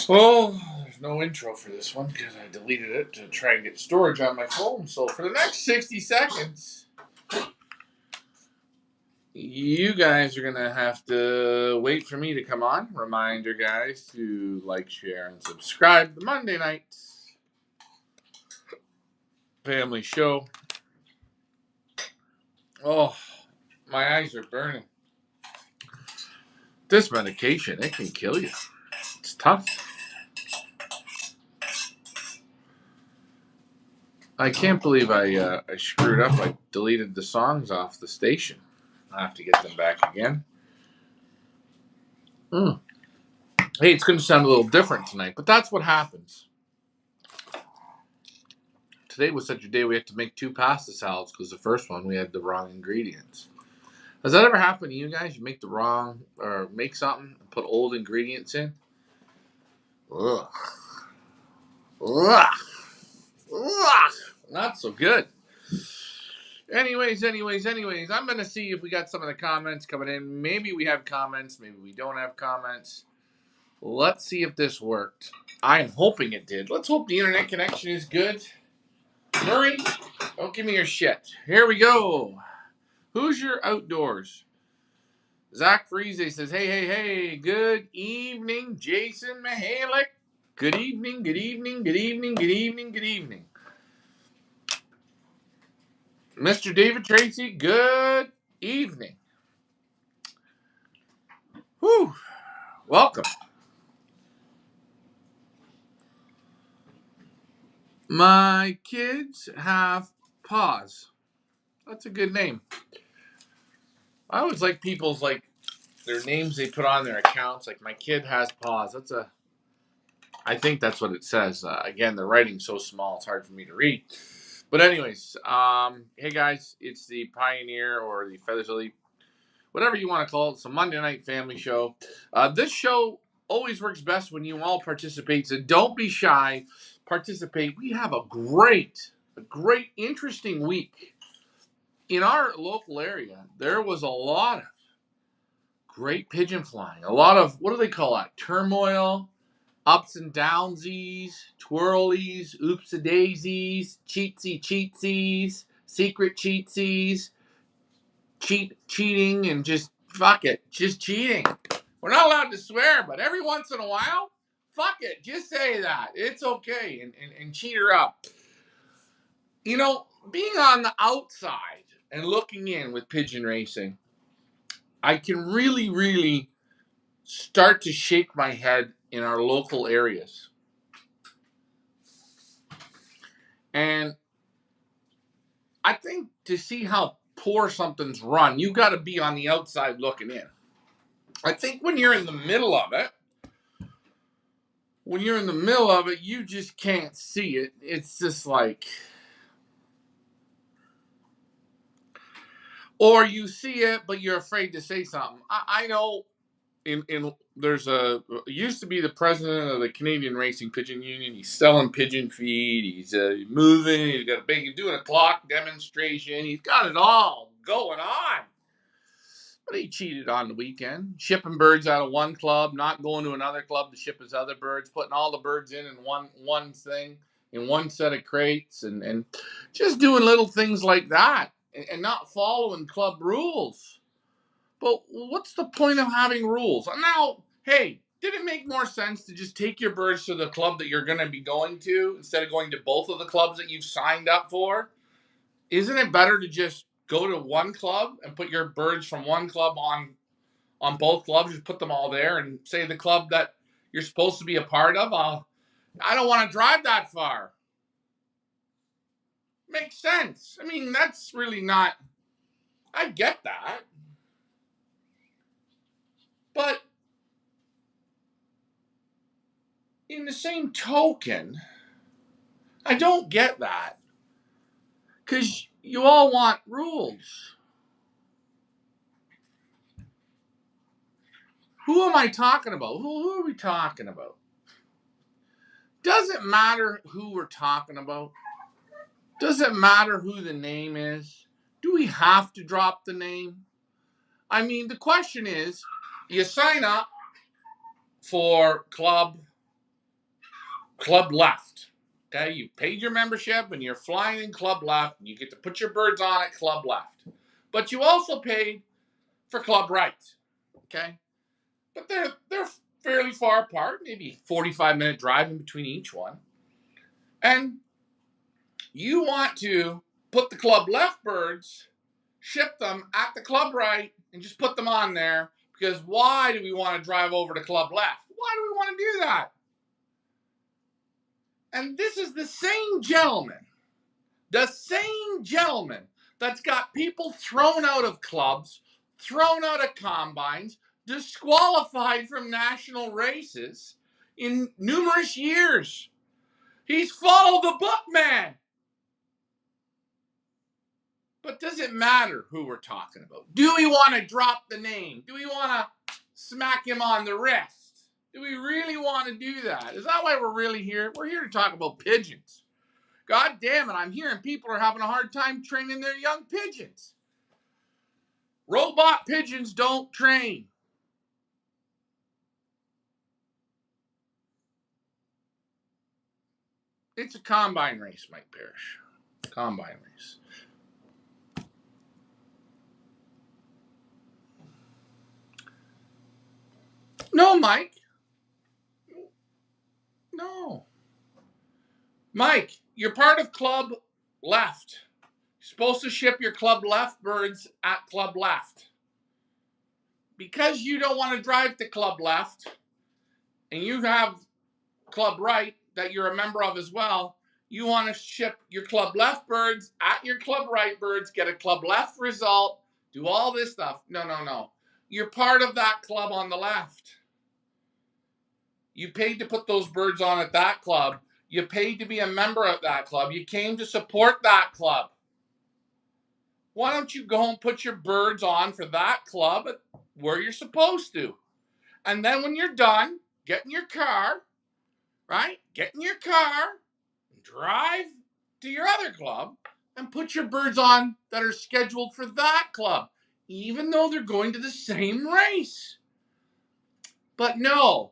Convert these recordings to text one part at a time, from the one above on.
Well, there's no intro for this one because I deleted it to try and get storage on my phone. So for the next 60 seconds, you guys are going to have to wait for me to come on. Reminder, guys, to like, share, and subscribe. The Monday night family show. Oh, my eyes are burning. This medication, it can kill you. It's tough. I can't believe I screwed up. I deleted the songs off the station. I have to get them back again. Hey, it's going to sound a little different tonight, but that's what happens. Today was such a day we had to make two pasta salads because the first one we had the wrong ingredients. Has that ever happened to you guys? You make the wrong, or make something and put old ingredients in? Ugh. Ugh. Ugh. Not so good. Anyways, I'm going to see if we got some of the comments coming in. Maybe we have comments, maybe we don't have comments. Let's see if this worked. I'm hoping it did. Let's hope the internet connection is good. Murray, don't give me your shit. Here we go. Who's your outdoors? Zach Friese says, hey, good evening, Jason Mihalik. Good evening. Mr. David Tracy, good evening. Whew. Welcome. My kids have paws. That's a good name. I always like people's their names they put on their accounts. Like my kid has paws. I think that's what it says. Again, the writing's so small, it's hard for me to read. But anyways, hey guys, it's the Pioneer or the Feathers Elite, whatever you want to call it. It's a Monday night family show. This show always works best when you all participate. So don't be shy. Participate. We have a great, interesting week in our local area. There was a lot of great pigeon flying. A lot of, what do they call that? Turmoil, ups and downsies, twirlies, oops-a-daisies, cheatsies, secret cheatsies, cheating, and just fuck it, just cheating. We're not allowed to swear, but every once in a while, fuck it, just say that. It's okay, and cheat her up. You know, being on the outside and looking in with pigeon racing, I can really start to shake my head in our local areas. And I think to see how poor something's run, you got to be on the outside looking in. I think when you're in the middle of it, you just can't see it. It's just like, or you see it, but you're afraid to say something. I know there's used to be the president of the Canadian Racing Pigeon Union. He's selling pigeon feed. He's moving. He's got doing a clock demonstration. He's got it all going on. But he cheated on the weekend, shipping birds out of one club, not going to another club to ship his other birds, putting all the birds in one thing, in one set of crates, and just doing little things like that, and not following club rules. But what's the point of having rules? Now, hey, did it make more sense to just take your birds to the club that you're going to be going to instead of going to both of the clubs that you've signed up for? Isn't it better to just go to one club and put your birds from one club on both clubs, just put them all there, and say the club that you're supposed to be a part of, I don't want to drive that far. Makes sense. I mean, that's really not, I get that. But in the same token, I don't get that. Because you all want rules. Who am I talking about? Who are we talking about? Doesn't matter who we're talking about. Doesn't matter who the name is. Do we have to drop the name? I mean, the question is, you sign up for club Club Left. Okay, you paid your membership and you're flying in Club Left and you get to put your birds on at Club Left. But you also paid for Club Right. Okay? But they're fairly far apart, maybe 45-minute drive in between each one. And you want to put the Club Left birds, ship them at the Club Right, and just put them on there, because why do we want to drive over to Club Left? Why do we want to do that? And this is the same gentleman that's got people thrown out of clubs, thrown out of combines, disqualified from national races in numerous years. He's followed the book, man. But does it matter who we're talking about? Do we want to drop the name? Do we want to smack him on the wrist? Do we really want to do that? Is that why we're really here? We're here to talk about pigeons. God damn it, I'm hearing people are having a hard time training their young pigeons. Robot pigeons don't train. It's a combine race, Mike Parrish. Combine race. No, Mike. No. Mike, you're part of Club Left. You're supposed to ship your Club Left birds at Club Left. Because you don't want to drive to Club Left, and you have Club Right that you're a member of as well, you want to ship your Club Left birds at your Club Right birds, get a Club Left result, do all this stuff. No. You're part of that club on the left. You paid to put those birds on at that club. You paid to be a member of that club. You came to support that club. Why don't you go and put your birds on for that club where you're supposed to? And then when you're done, get in your car, right? Get in your car, drive to your other club, and put your birds on that are scheduled for that club, even though they're going to the same race. But no,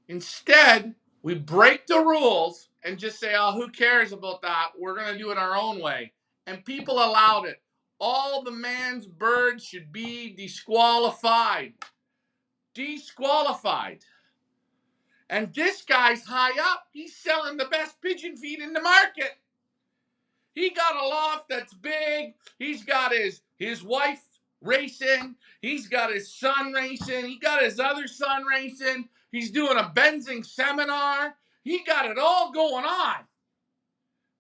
instead, we break the rules and just say, oh, who cares about that? We're going to do it our own way. And people allowed it. All the man's birds should be disqualified. Disqualified. And this guy's high up. He's selling the best pigeon feed in the market. He got a loft that's big. He's got his wife racing. He's got his son racing. He got his other son racing. He's doing a benzing seminar. He got it all going on.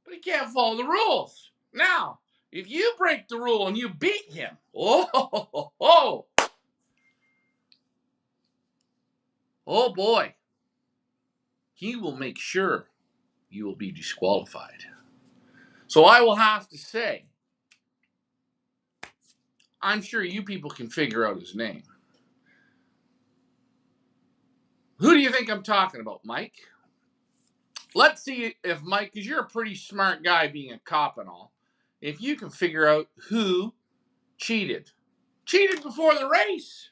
But he can't follow the rules. Now, if you break the rule and you beat him, oh boy, he will make sure you will be disqualified. So I will have to say, I'm sure you people can figure out his name. Who do you think I'm talking about, Mike? Let's see if Mike, because you're a pretty smart guy being a cop and all, if you can figure out who cheated. Cheated before the race.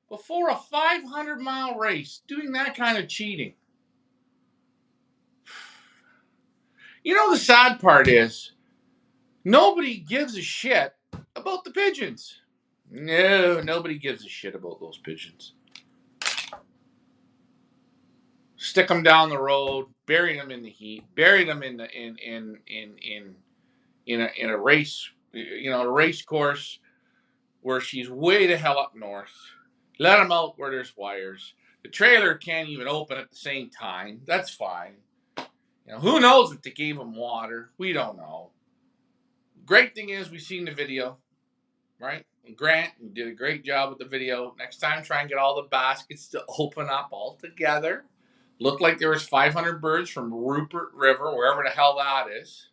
Before a 500-mile race, doing that kind of cheating. You know, the sad part is, nobody gives a shit about the pigeons. No, nobody gives a shit about those pigeons. Stick them down the road, bury them in the heat, bury them in a race, a race course where she's way the hell up north. Let them out where there's wires. The trailer can't even open at the same time. That's fine. Who knows if they gave them water? We don't know. Great thing is we've seen the video, right? And Grant, you did a great job with the video. Next time, try and get all the baskets to open up all together. Looked like there was 500 birds from Rupert River, wherever the hell that is.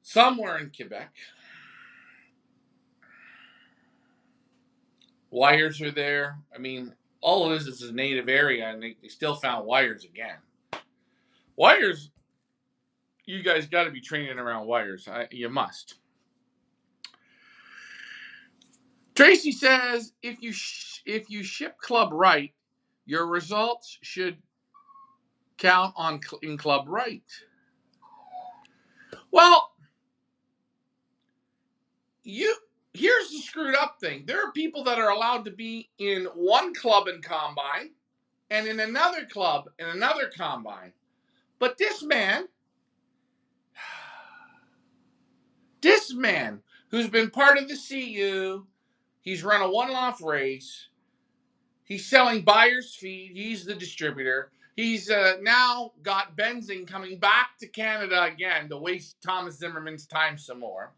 Somewhere in Quebec. Wires are there. I mean, all it is a native area, and they still found wires again. Wires, you guys got to be training around wires. You must. Tracy says if you ship club right, your results should count on in club right. Well, here's the screwed up thing. There are people that are allowed to be in one club and combine and in another club and another combine. But this man who's been part of the CU, he's run a one-off race. He's selling buyer's feed. He's the distributor. He's now got benzene coming back to Canada again to waste Thomas Zimmerman's time some more.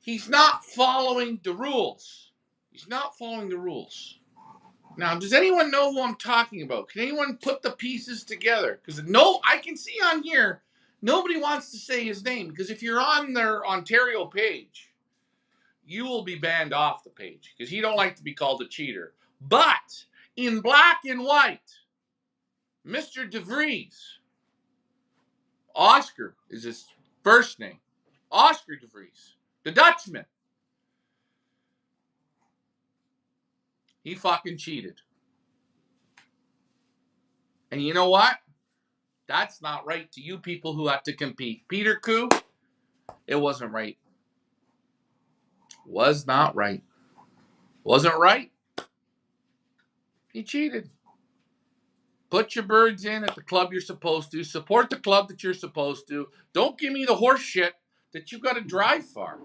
He's not following the rules. He's not following the rules. Now, does anyone know who I'm talking about? Can anyone put the pieces together? Because I can see on here, nobody wants to say his name. Because if you're on their Ontario page, you will be banned off the page. Because he don't like to be called a cheater. But in black and white, Mr. DeVries, Oscar is his first name. Oscar DeVries, the Dutchman. He fucking cheated. And you know what? That's not right to you people who have to compete. Peter Koo, it wasn't right. Was not right. Wasn't right. He cheated. Put your birds in at the club you're supposed to. Support the club that you're supposed to. Don't give me the horse shit that you got to drive far.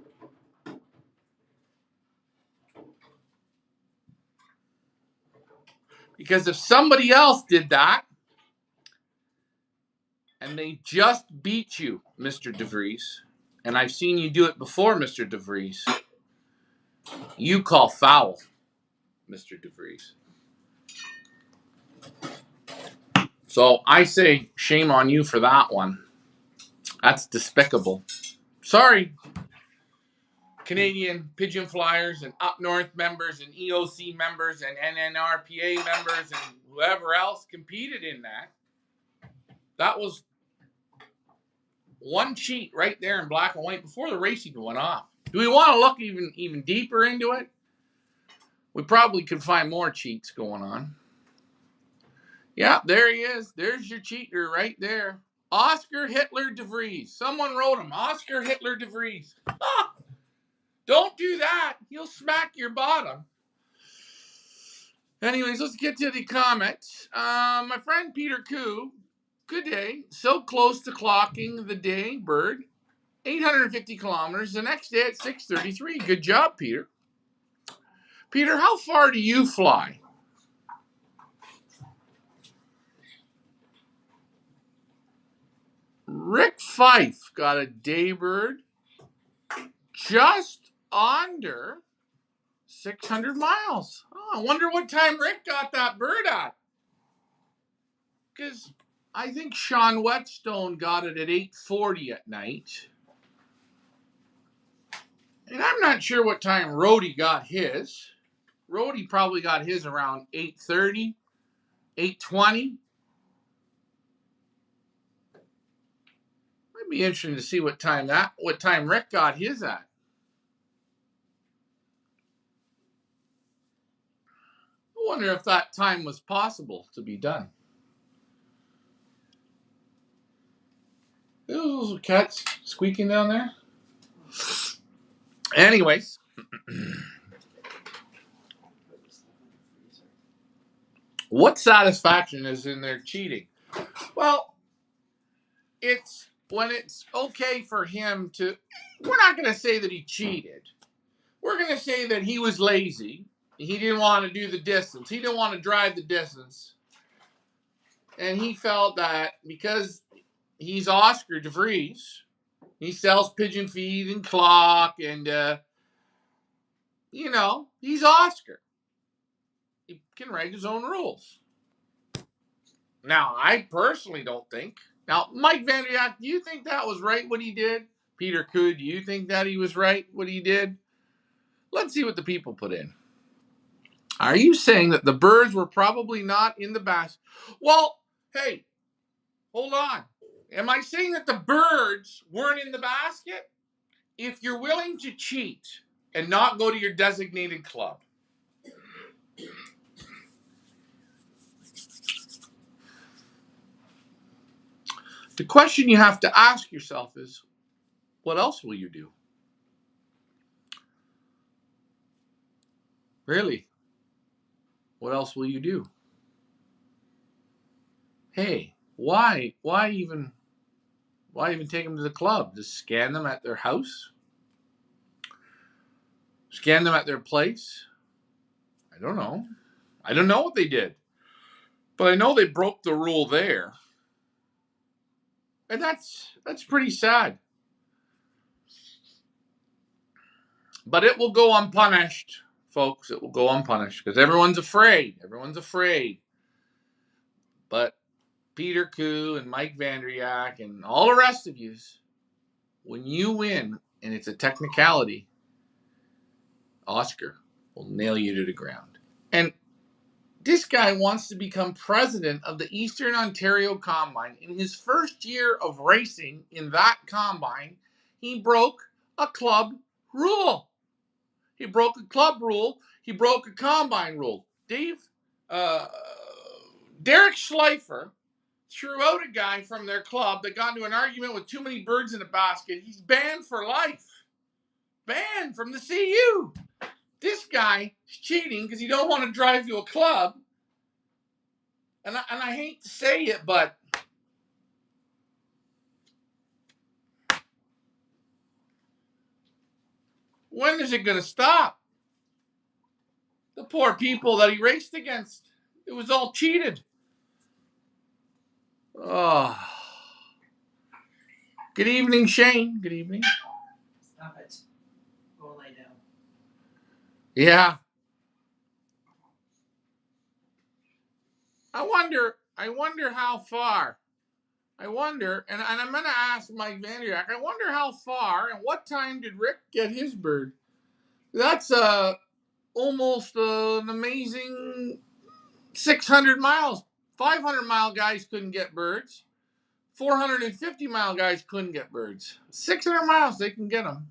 Because if somebody else did that, and they just beat you, Mr. DeVries, and I've seen you do it before, Mr. DeVries, you call foul, Mr. DeVries. So I say shame on you for that one. That's despicable. Sorry, Canadian Pigeon Flyers and Up North members and EOC members and NNRPA members and whoever else competed in that. That was one cheat right there in black and white before the race even went off. Do we want to look even deeper into it? We probably could find more cheats going on. Yeah, there he is. There's your cheater right there. Oscar Hitler DeVries. Someone wrote him. Oscar Hitler DeVries. Ah, don't do that. He'll smack your bottom. Anyways, let's get to the comments. My friend Peter Koo. Good day. So close to clocking the day, bird. 850 kilometers. The next day at 6:33. Good job, Peter. Peter, how far do you fly? Rick Fife got a daybird just under 600 miles. Oh, I wonder what time Rick got that bird at. Because I think Sean Whetstone got it at 8:40 at night. And I'm not sure what time Rhodey got his. Rhodey probably got his around 8:30, 8:20. Might be interesting to see what time Rick got his at. I wonder if that time was possible to be done. Those little cats squeaking down there. Anyways. What satisfaction is in their cheating? Well, it's when it's okay for him to... We're not going to say that he cheated. We're going to say that he was lazy. He didn't want to do the distance. He didn't want to drive the distance. And he felt that because he's Oscar DeVries, he sells pigeon feed and clock and, he's Oscar. He can write his own rules. Now, I personally don't think. Now, Mike Vanderyak, do you think that was right what he did? Peter Koo, do you think that he was right what he did? Let's see what the people put in. Are you saying that the birds were probably not in the basket? Well, hey, hold on. Am I saying that the birds weren't in the basket? If you're willing to cheat and not go to your designated club. The question you have to ask yourself is, what else will you do? Really? What else will you do? Hey, why even take them to the club? Just scan them at their house? Scan them at their place? I don't know. I don't know what they did. But I know they broke the rule there. And that's pretty sad. But it will go unpunished, folks. It will go unpunished because everyone's afraid. Everyone's afraid. But Peter Koo and Mike Vandriak and all the rest of you, when you win and it's a technicality, Oscar will nail you to the ground. And this guy wants to become president of the Eastern Ontario Combine. In his first year of racing in that combine, he broke a club rule. He broke a club rule. He broke a combine rule. Derek Schleifer threw out a guy from their club that got into an argument with too many birds in a basket. He's banned for life. Banned from the CU. This guy is cheating because he don't want to drive to a club. And I hate to say it, but when is it going to stop? The poor people that he raced against. It was all cheated. Oh. Good evening, Shane. Good evening. Stop it. Go lay down. Yeah. I wonder how far. I wonder, and I'm going to ask Mike Vandriak, I wonder how far and what time did Rick get his bird? That's almost an amazing 600 miles. 500-mile guys couldn't get birds. 450-mile guys couldn't get birds. 600 miles, they can get them.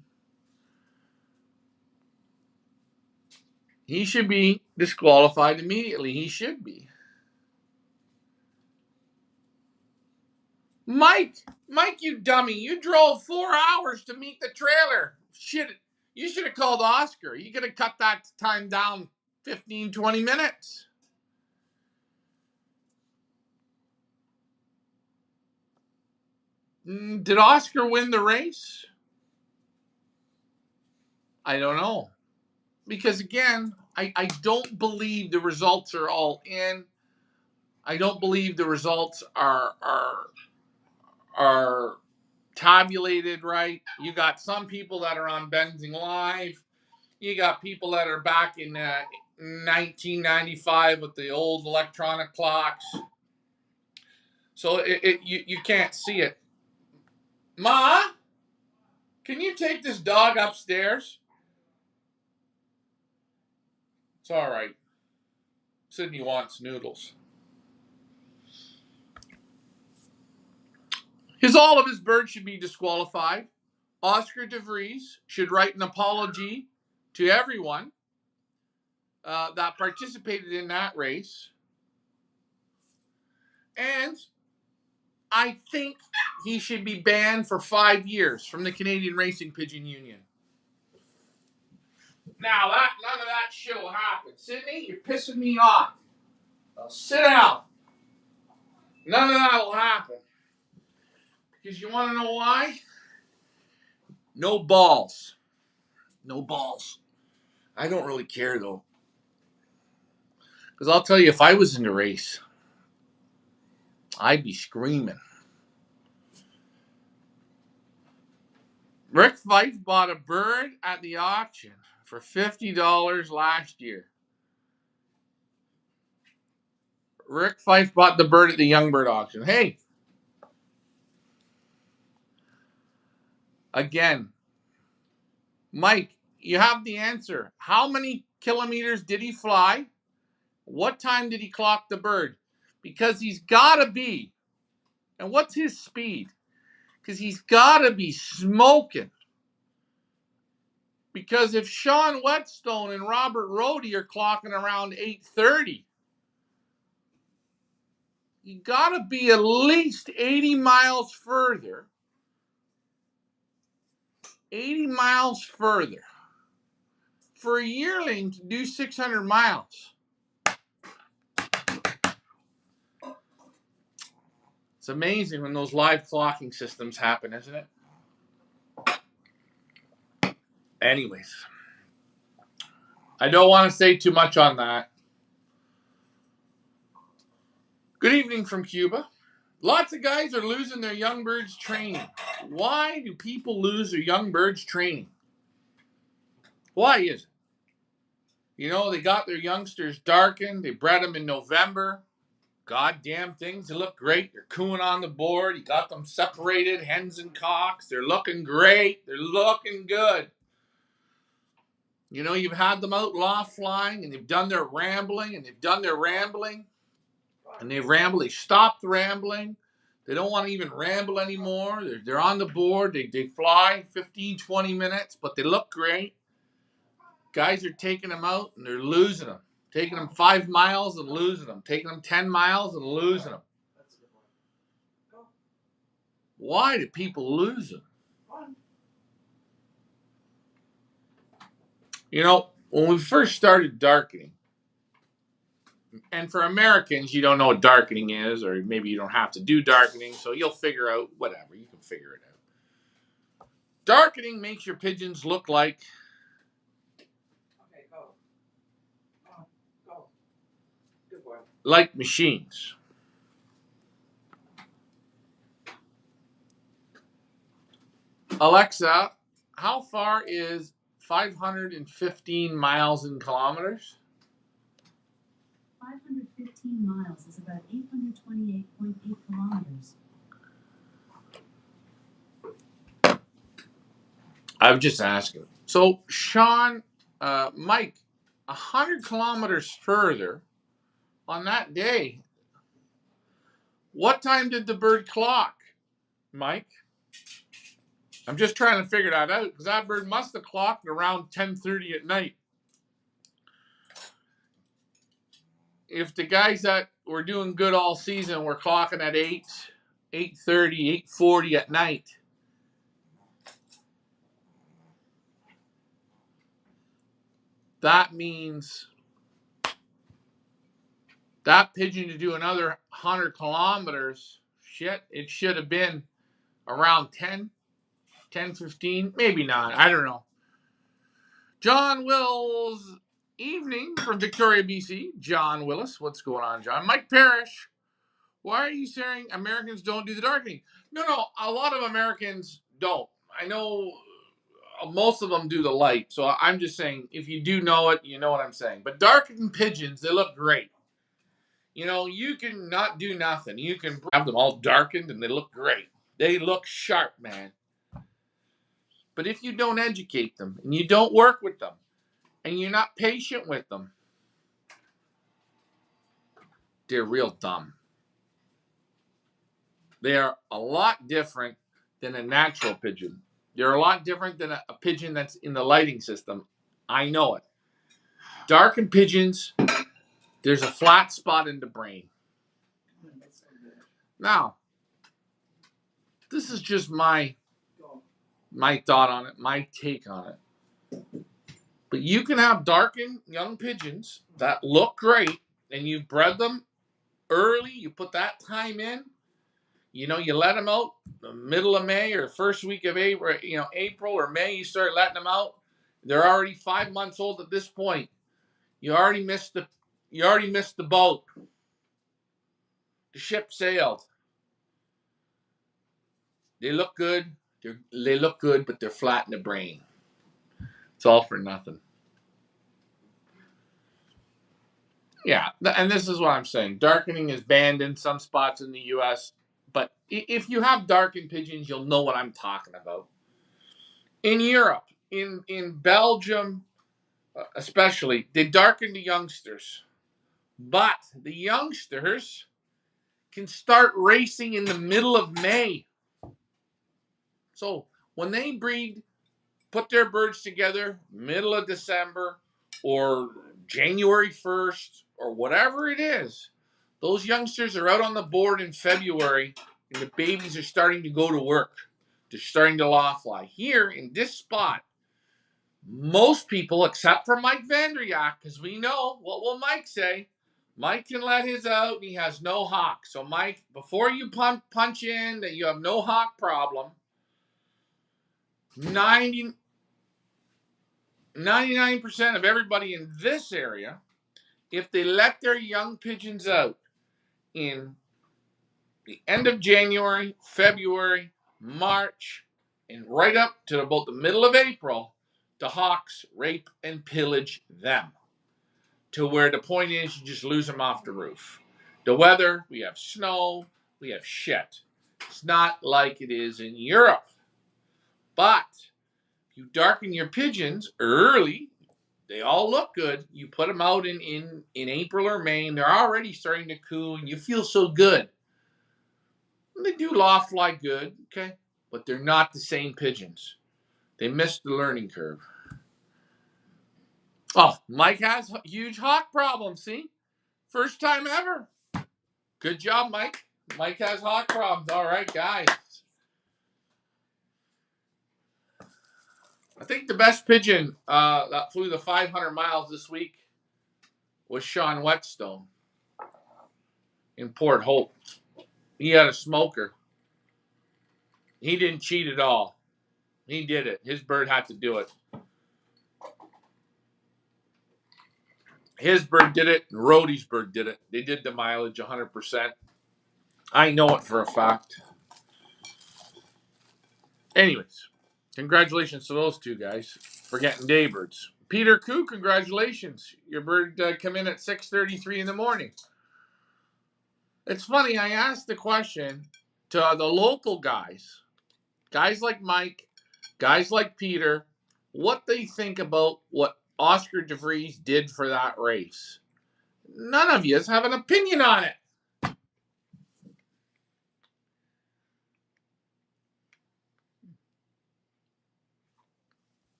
He should be disqualified immediately. He should be. Mike, you dummy. You drove 4 hours to meet the trailer. Shit, you should have called Oscar. You could have cut that time down 15, 20 minutes. Did Oscar win the race? I don't know. Because again, I don't believe the results are all in. I don't believe the results are tabulated right. You got some people that are on Benzing Live. You got people that are back in 1995 with the old electronic clocks. So you can't see it. Ma, can you take this dog upstairs? It's all right. Sydney wants noodles. All of his birds should be disqualified. Oscar DeVries should write an apology to everyone that participated in that race. And I think he should be banned for 5 years from the Canadian Racing Pigeon Union. Now, none of that shit will happen. Sydney, you're pissing me off. Now, sit down. None of that will happen. Because you want to know why? No balls. No balls. I don't really care, though. Because I'll tell you, if I was in the race, I'd be screaming. Rick Fife bought a bird at the auction for $50 last year. Rick Fife bought the bird at the Young Bird auction. Hey, again, Mike, you have the answer. How many kilometers did he fly? What time did he clock the bird? Because he's got to be. And what's his speed? Because he's got to be smoking Because if Sean Whetstone and Robert Rhodey are clocking around 8:30, you got to be at least 80 miles further. 80 miles further for a yearling to do 600 miles. It's amazing when those live clocking systems happen, isn't it? Anyways, I don't want to say too much on that. Good evening from Cuba. Lots of guys are losing their young birds training. Why do people lose their young birds training? Why is it? You know, they got their youngsters darkened. They bred them in November. Goddamn things. They look great. They're cooing on the board. You got them separated, hens and cocks. They're looking great. They're looking good. You know, you've had them out loft flying and they've done their rambling and they've done their rambling. And they've rambled. They stopped rambling. They don't want to even ramble anymore. They're on the board. They fly 15, 20 minutes, but they look great. Guys are taking them out and they're losing them. Taking them 5 miles and losing them. Taking them 10 miles and losing them. Why do people lose them? You know, when we first started darkening, and for Americans, you don't know what darkening is, or maybe you don't have to do darkening, so you'll figure out whatever. You can figure it out. Darkening makes your pigeons look like... Okay, go. Go. Good boy. Like machines. Alexa, how far is 515 miles in kilometers? 515 miles is about 828.8 kilometers. I'm just asking. So, Sean, Mike, 100 kilometers further on that day, what time did the bird clock, Mike? I'm just trying to figure that out because that bird must have clocked around 10:30 at night. If the guys that were doing good all season were clocking at 8, 8:30, 8:40 at night, that means that pigeon to do another 100 kilometers, shit, it should have been around 10, 10:15, maybe not, I don't know. John Wills, evening from Victoria, BC. John Willis, what's going on, John? Mike Parrish, why are you saying Americans don't do the darkening? No, a lot of Americans don't. I know most of them do the light, so I'm just saying, if you do know it, you know what I'm saying. But darkened pigeons, they look great. You know, you can not do nothing. You can have them all darkened and they look great. They look sharp, man. But if you don't educate them and you don't work with them and you're not patient with them, they're real dumb. They are a lot different than a natural pigeon. They're a lot different than a pigeon that's in the lighting system. I know it. Darkened pigeons, there's a flat spot in the brain. Now, this is just my thought on it, my take on it. But you can have darkened young pigeons that look great, and you've bred them early. You put that time in. You know, you let them out the middle of May or first week of April, April or May, you start letting them out. They're already 5 months old at this point. You already missed the boat. The ship sailed. They look good. They look good, but they're flat in the brain. It's all for nothing. Yeah, and this is what I'm saying. Darkening is banned in some spots in the U.S., but if you have darkened pigeons, you'll know what I'm talking about. In Europe, in Belgium especially, they darken the youngsters. But the youngsters can start racing in the middle of May. So when they breed put their birds together middle of December or January 1st or whatever it is. Those youngsters are out on the board in February and the babies are starting to go to work. They're starting to law fly. Here in this spot, most people, except for Mike Vandriak, because we know what will Mike say. Mike can let his out and he has no hawk. So Mike, before you punch in that you have no hawk problem, 99% of everybody in this area, if they let their young pigeons out in the end of January, February, March, and right up to about the middle of April, the hawks rape and pillage them. To where the point is you just lose them off the roof. The weather, we have snow, we have shit. It's not like it is in Europe. But if you darken your pigeons early, they all look good. You put them out in April or May, and they're already starting to coo, and you feel so good. And they do loft fly good, okay? But they're not the same pigeons. They missed the learning curve. Oh, Mike has huge hawk problems, see? First time ever. Good job, Mike. Mike has hawk problems. All right, guys. I think the best pigeon that flew the 500 miles this week was Sean Whetstone in Port Hope. He had a smoker. He didn't cheat at all. He did it. His bird had to do it. His bird did it, and Rhodey's bird did it. They did the mileage 100%. I know it for a fact. Anyways, congratulations to those two guys for getting daybirds. Peter Koo, congratulations. Your bird come in at 6:33 in the morning. It's funny, I asked the question to the local guys like Mike, guys like Peter, what they think about what Oscar DeVries did for that race. None of you have an opinion on it.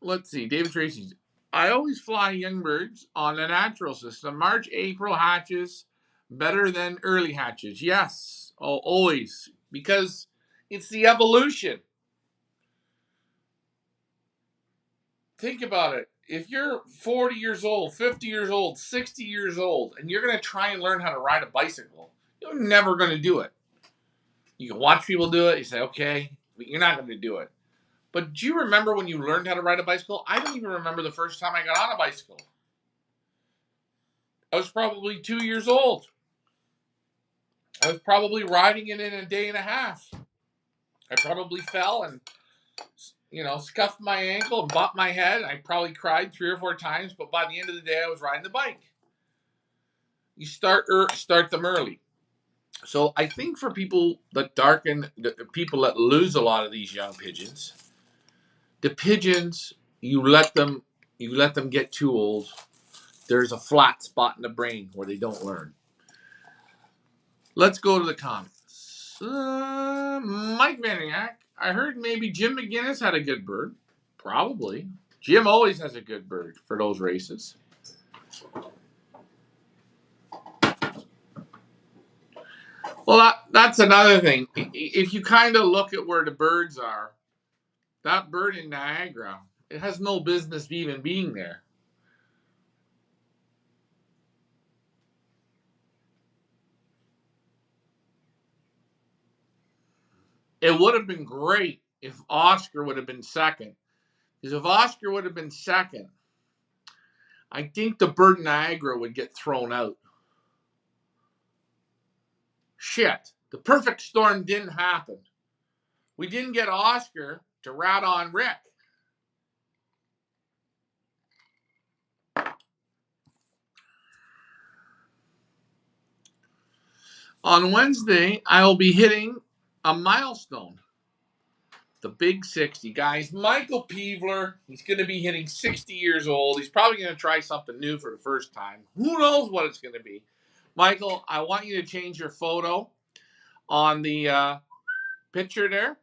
Let's see, David Tracy. I always fly young birds on a natural system. March, April hatches better than early hatches. Yes, always. Because it's the evolution. Think about it. If you're 40 years old, 50 years old, 60 years old, and you're going to try and learn how to ride a bicycle, you're never going to do it. You can watch people do it. You say, okay, but you're not going to do it. But do you remember when you learned how to ride a bicycle? I don't even remember the first time I got on a bicycle. I was probably 2 years old. I was probably riding it in a day and a half. I probably fell and, scuffed my ankle and bumped my head. I probably cried 3 or 4 times, but by the end of the day, I was riding the bike. You start them early. So I think for people that the people that lose a lot of these young pigeons, the pigeons, you let them get too old. There's a flat spot in the brain where they don't learn. Let's go to the comments. Mike Vaniak, I heard maybe Jim McGinnis had a good bird. Probably. Jim always has a good bird for those races. Well, that's another thing. If you kind of look at where the birds are, that bird in Niagara, it has no business even being there. It would have been great if Oscar would have been second. Because if Oscar would have been second, I think the bird in Niagara would get thrown out. Shit. The perfect storm didn't happen. We didn't get Oscar to rat on Rick. On Wednesday, I'll be hitting a milestone. The big 60. Guys, Michael Peevler, he's going to be hitting 60 years old. He's probably going to try something new for the first time. Who knows what it's going to be? Michael, I want you to change your photo on the picture there.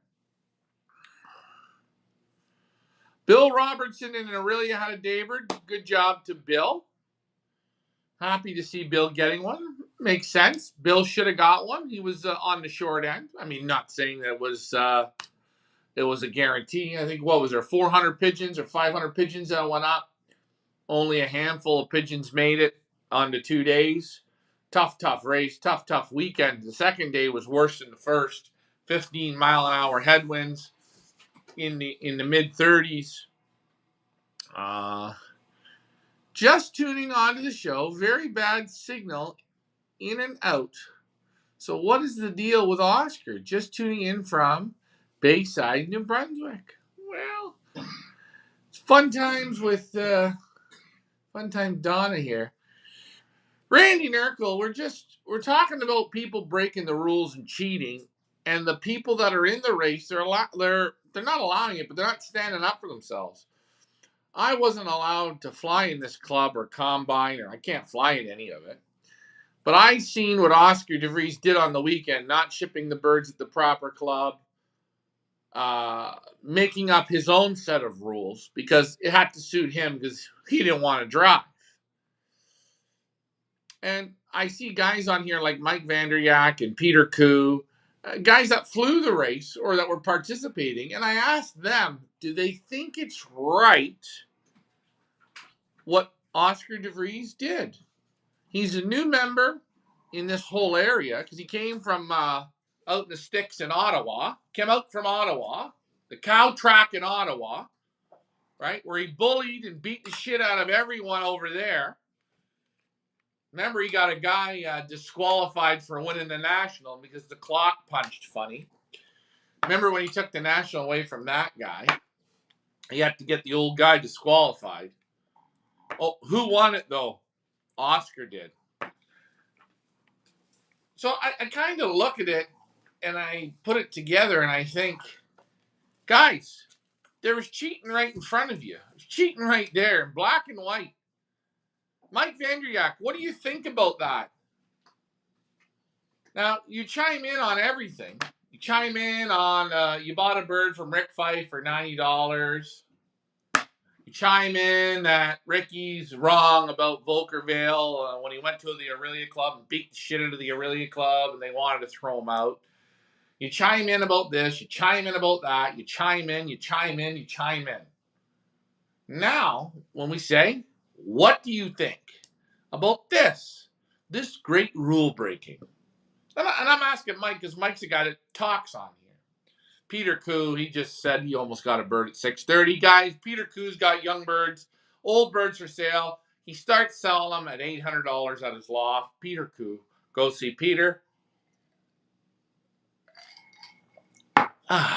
Bill Robertson and Aurelia had a Daybird. Good job to Bill. Happy to see Bill getting one. Makes sense. Bill should have got one. He was on the short end. I mean, not saying that it was a guarantee. I think, what was there, 400 pigeons or 500 pigeons that went up? Only a handful of pigeons made it on the 2 days. Tough race. Tough weekend. The second day was worse than the first. 15-mile-an-hour headwinds in the mid-30s. Just tuning on to the show. Very bad signal in and out. So what is the deal with Oscar? Just tuning in from Bayside, New Brunswick. Well, it's fun times with Fun time Donna here. Randy Nerkel, we're talking about people breaking the rules and cheating, and the people that are in the race, they're not allowing it, but they're not standing up for themselves. I wasn't allowed to fly in this club or combine, or I can't fly in any of it. But I seen what Oscar DeVries did on the weekend, not shipping the birds at the proper club, making up his own set of rules because it had to suit him because he didn't want to drive. And I see guys on here like Mike Vanderyak and Peter Koo, guys that flew the race or that were participating, and I asked them, do they think it's right what Oscar DeVries did? He's a new member in this whole area because he came from out in the sticks in Ottawa, came out from Ottawa, the cow track in Ottawa, right, where he bullied and beat the shit out of everyone over there. Remember, he got a guy disqualified for winning the national because the clock punched funny. Remember when he took the national away from that guy? He had to get the old guy disqualified. Oh, who won it, though? Oscar did. So I kind of look at it, and I put it together, and I think, guys, there was cheating right in front of you. There's cheating right there in black and white. Mike Vanderyak, what do you think about that? Now, you chime in on everything. You chime in on, you bought a bird from Rick Fife for $90. You chime in that Ricky's wrong about Volkerville when he went to the Aurelia Club and beat the shit out of the Aurelia Club and they wanted to throw him out. You chime in about this, you chime in about that, you chime in. Now, when we say, what do you think about this great rule breaking? And I'm asking Mike because Mike's the guy that talks on here. Peter Koo, he just said he almost got a bird at 6:30. Guys, Peter Koo's got young birds, old birds for sale. He starts selling them at $800 at his loft. Peter Koo. Go see Peter. It's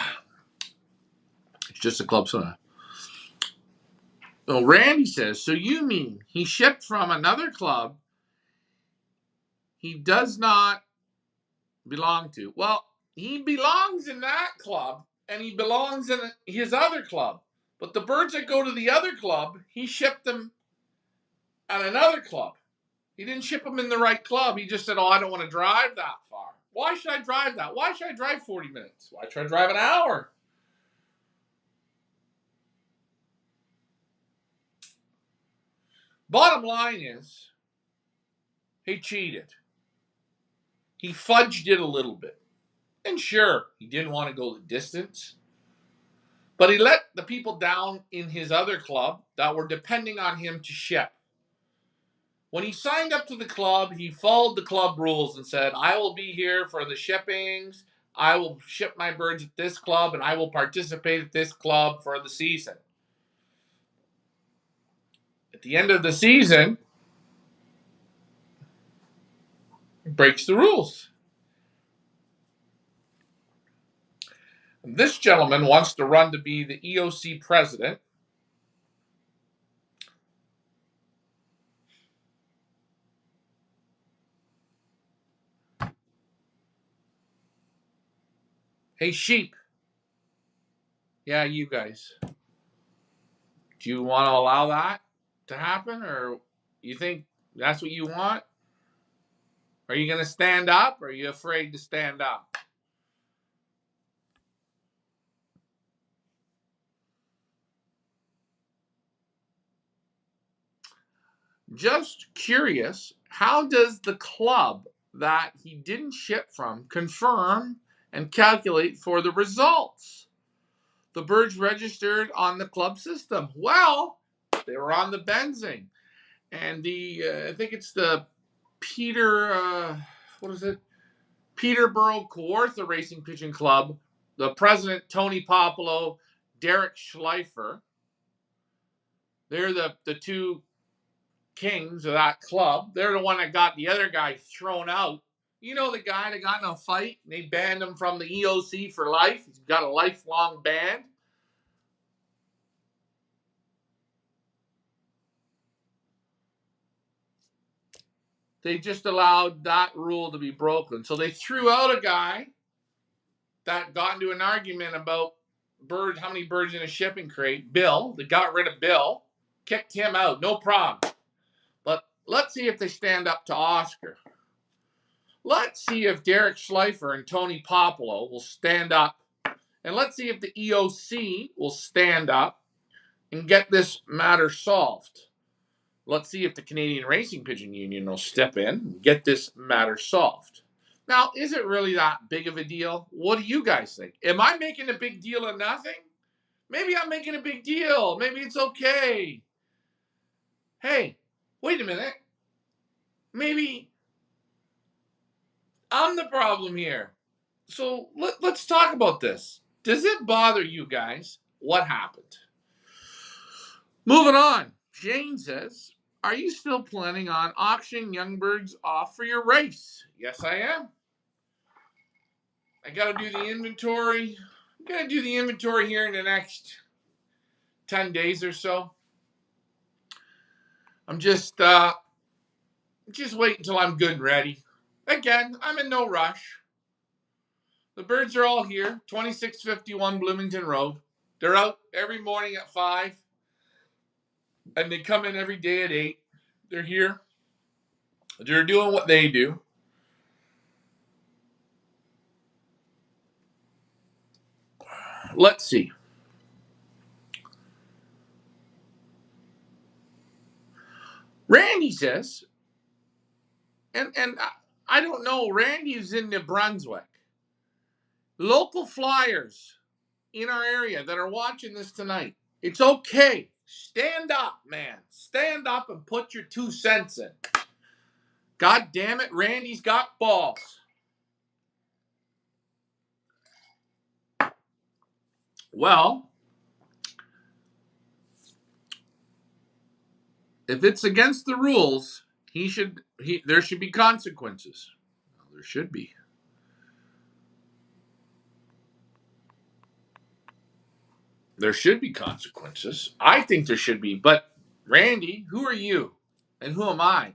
just a club soda. So Randy says, so you mean he shipped from another club he does not belong to? Well, he belongs in that club, and he belongs in his other club. But the birds that go to the other club, he shipped them at another club. He didn't ship them in the right club. He just said, I don't want to drive that far. Why should I drive that? Why should I drive 40 minutes? Why should I drive an hour? Bottom line is, he cheated. He fudged it a little bit. And sure, he didn't want to go the distance. But he let the people down in his other club that were depending on him to ship. When he signed up to the club, he followed the club rules and said, I will be here for the shippings. I will ship my birds at this club, and I will participate at this club for the season. At the end of the season, he breaks the rules. This gentleman wants to run to be the EOC president. Hey, sheep. Yeah, you guys. Do you want to allow that to happen, or you think that's what you want? Are you going to stand up, or are you afraid to stand up? Just curious, how does the club that he didn't ship from confirm and calculate for the results? The birds registered on the club system. Well, they were on the Benzing. And I think it's the what is it? Peterborough Kawartha Racing Pigeon Club. The president, Tony Popolo, Derek Schleifer. They're the two kings of that club. They're the one that got the other guy thrown out. You know the guy that got in a fight and they banned him from the EOC for life? He's got a lifelong ban. They just allowed that rule to be broken. So they threw out a guy that got into an argument about birds, how many birds in a shipping crate. Bill, they got rid of Bill, kicked him out, no problem. But let's see if they stand up to Oscar. Let's see if Derek Schleifer and Tony Popolo will stand up. And let's see if the EOC will stand up and get this matter solved. Let's see if the Canadian Racing Pigeon Union will step in and get this matter solved. Now, is it really that big of a deal? What do you guys think? Am I making a big deal of nothing? Maybe I'm making a big deal. Maybe it's okay. Hey, wait a minute. Maybe I'm the problem here. So let's talk about this. Does it bother you guys? What happened? Moving on. Jane says, are you still planning on auctioning young birds off for your race? Yes, I am. I got to do the inventory. I'm going to do the inventory here in the next 10 days or so. I'm just wait until I'm good and ready. Again, I'm in no rush. The birds are all here, 2651 Bloomington Road. They're out every morning at 5, and they come in every day at 8. They're here. They're doing what they do. Let's see. Randy says, and I don't know, Randy's in New Brunswick. Local flyers in our area that are watching this tonight, it's okay. Stand up, man. Stand up and put your 2 cents in. God damn it, Randy's got balls. Well, if it's against the rules, there should be consequences. Well, there should be. There should be consequences. I think there should be. But Randy, who are you? And who am I?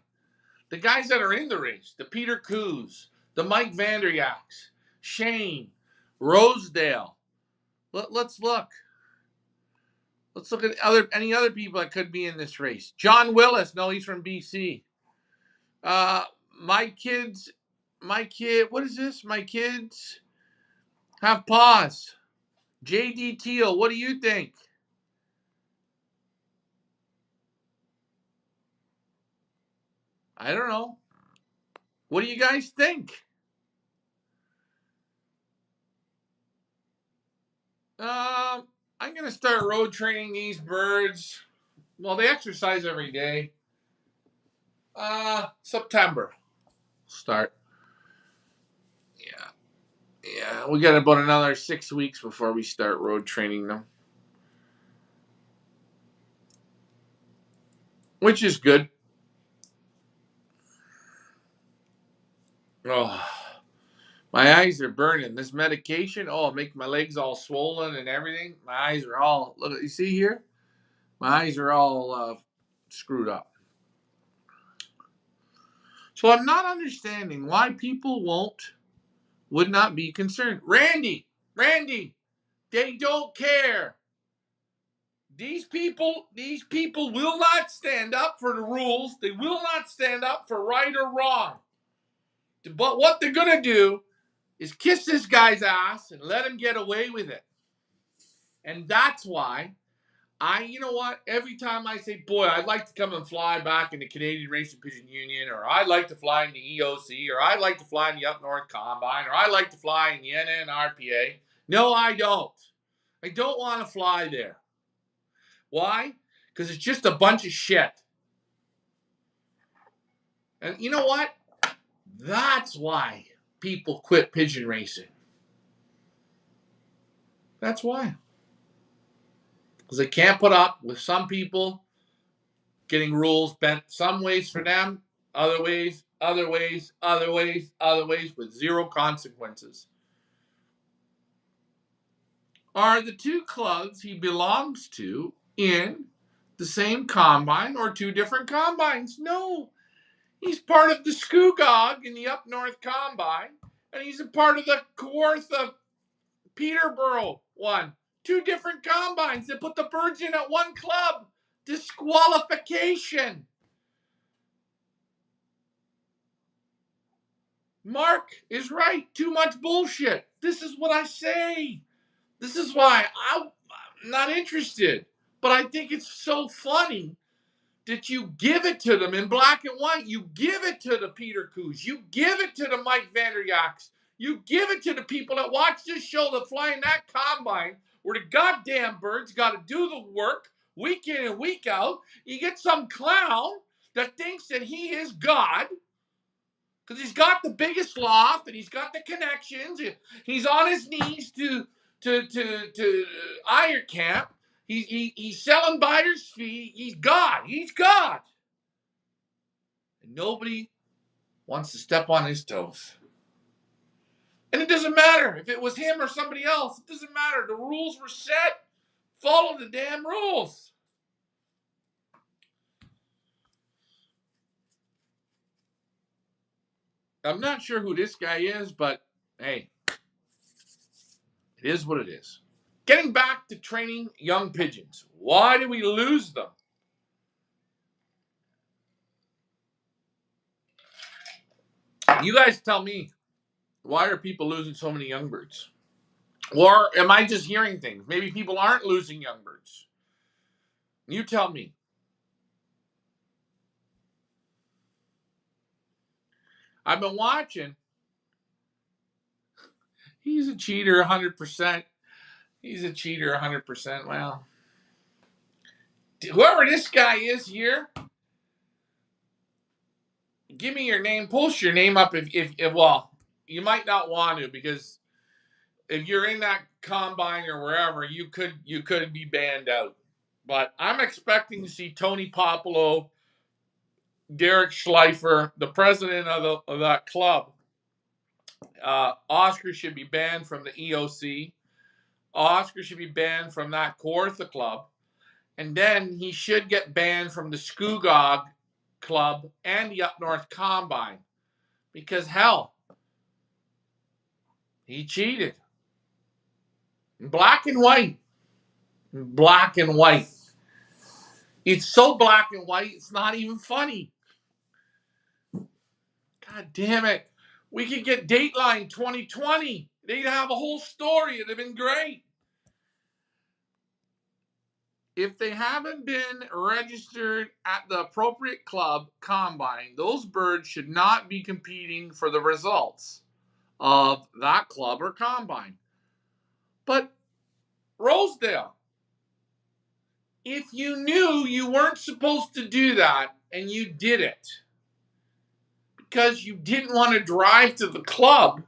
The guys that are in the race, the Peter Coos, the Mike Vanderyaks, Shane, Rosedale. Let's look. Let's look at any other people that could be in this race. John Willis, no, he's from BC. My kids, what is this? My kids have paws. JD Teal, what do you think? I don't know. What do you guys think? I'm going to start road training these birds. Well, they exercise every day. September. Start. Yeah. We got about another 6 weeks before we start road training them. Which is good. Oh, my eyes are burning. This medication, make my legs all swollen and everything. My eyes are all, look, you see here? My eyes are all screwed up. So I'm not understanding why people would not be concerned. Randy, they don't care. These people will not stand up for the rules. They will not stand up for right or wrong. But what they're going to do is kiss this guy's ass and let him get away with it. And that's why You know what? Every time I say, boy, I'd like to come and fly back in the Canadian Racing Pigeon Union, or I'd like to fly in the EOC, or I'd like to fly in the Up North Combine, or I'd like to fly in the NNRPA. No, I don't. I don't want to fly there. Why? Because it's just a bunch of shit. And you know what? That's why people quit pigeon racing. That's why. Because they can't put up with some people getting rules bent some ways for them, other ways, with zero consequences. Are the two clubs he belongs to in the same combine or two different combines? No. He's part of the Scugog in the Up North Combine, and he's a part of the Kawartha Peterborough one. Two different combines. They put the birds in at one club. Disqualification. Mark is right. Too much bullshit. This is what I say. This is why I'm not interested. But I think it's so funny that you give it to them in black and white. You give it to the Peter Coos. You give it to the Mike Vanderjaks. You give it to the people that watch this show that fly in that combine where the goddamn birds got to do the work week in and week out. You get some clown that thinks that he is God because he's got the biggest loft and he's got the connections. He's on his knees to Iron Camp. He's selling buyer's fee. He's God. He's God. And nobody wants to step on his toes. And it doesn't matter if it was him or somebody else. It doesn't matter. The rules were set. Follow the damn rules. I'm not sure who this guy is, but hey, it is what it is. Getting back to training young pigeons. Why do we lose them? You guys tell me, why are people losing so many young birds? Or am I just hearing things? Maybe people aren't losing young birds. You tell me. I've been watching. He's a cheater 100%. He's a cheater 100%. Well, whoever this guy is here, give me your name. Post your name up if well, you might not want to because if you're in that combine or wherever, you could be banned out. But I'm expecting to see Tony Popolo, Derek Schleifer, the president of that club. Oscar should be banned from the EOC. Oscar should be banned from that Kawartha club. And then he should get banned from the Scugog club and the Up North Combine. Because hell, he cheated. In black and white. In black and white. It's so black and white, it's not even funny. God damn it. We could get Dateline 2020. They'd have a whole story. It'd have been great. If they haven't been registered at the appropriate club combine, those birds should not be competing for the results of that club or combine. But Rosedale, if you knew you weren't supposed to do that and you did it because you didn't want to drive to the club,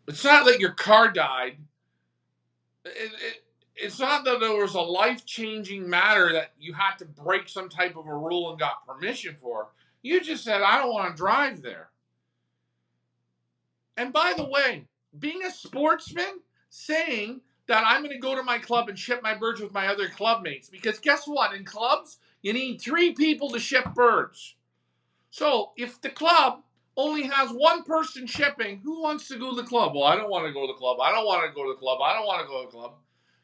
it's not that your car died. It's not that there was a life-changing matter that you had to break some type of a rule and got permission for. You just said, I don't want to drive there. And by the way, being a sportsman, saying that I'm going to go to my club and ship my birds with my other club mates, because guess what? In clubs, you need 3 people to ship birds. So if the club only has one person shipping, who wants to go to the club? Well, I don't want to go to the club. I don't want to go to the club. I don't want to go to the club.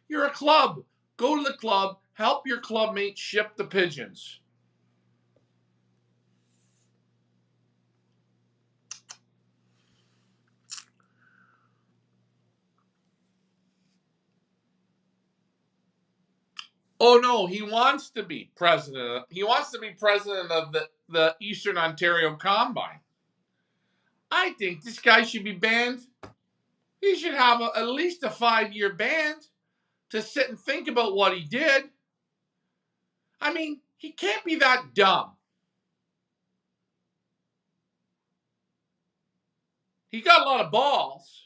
You're a club. Go to the club. Help your club mates ship the pigeons. Oh no, he wants to be president. He wants to be president of the Eastern Ontario Combine. I think this guy should be banned. He should have at least a 5-year ban to sit and think about what he did. I mean, he can't be that dumb. He got a lot of balls.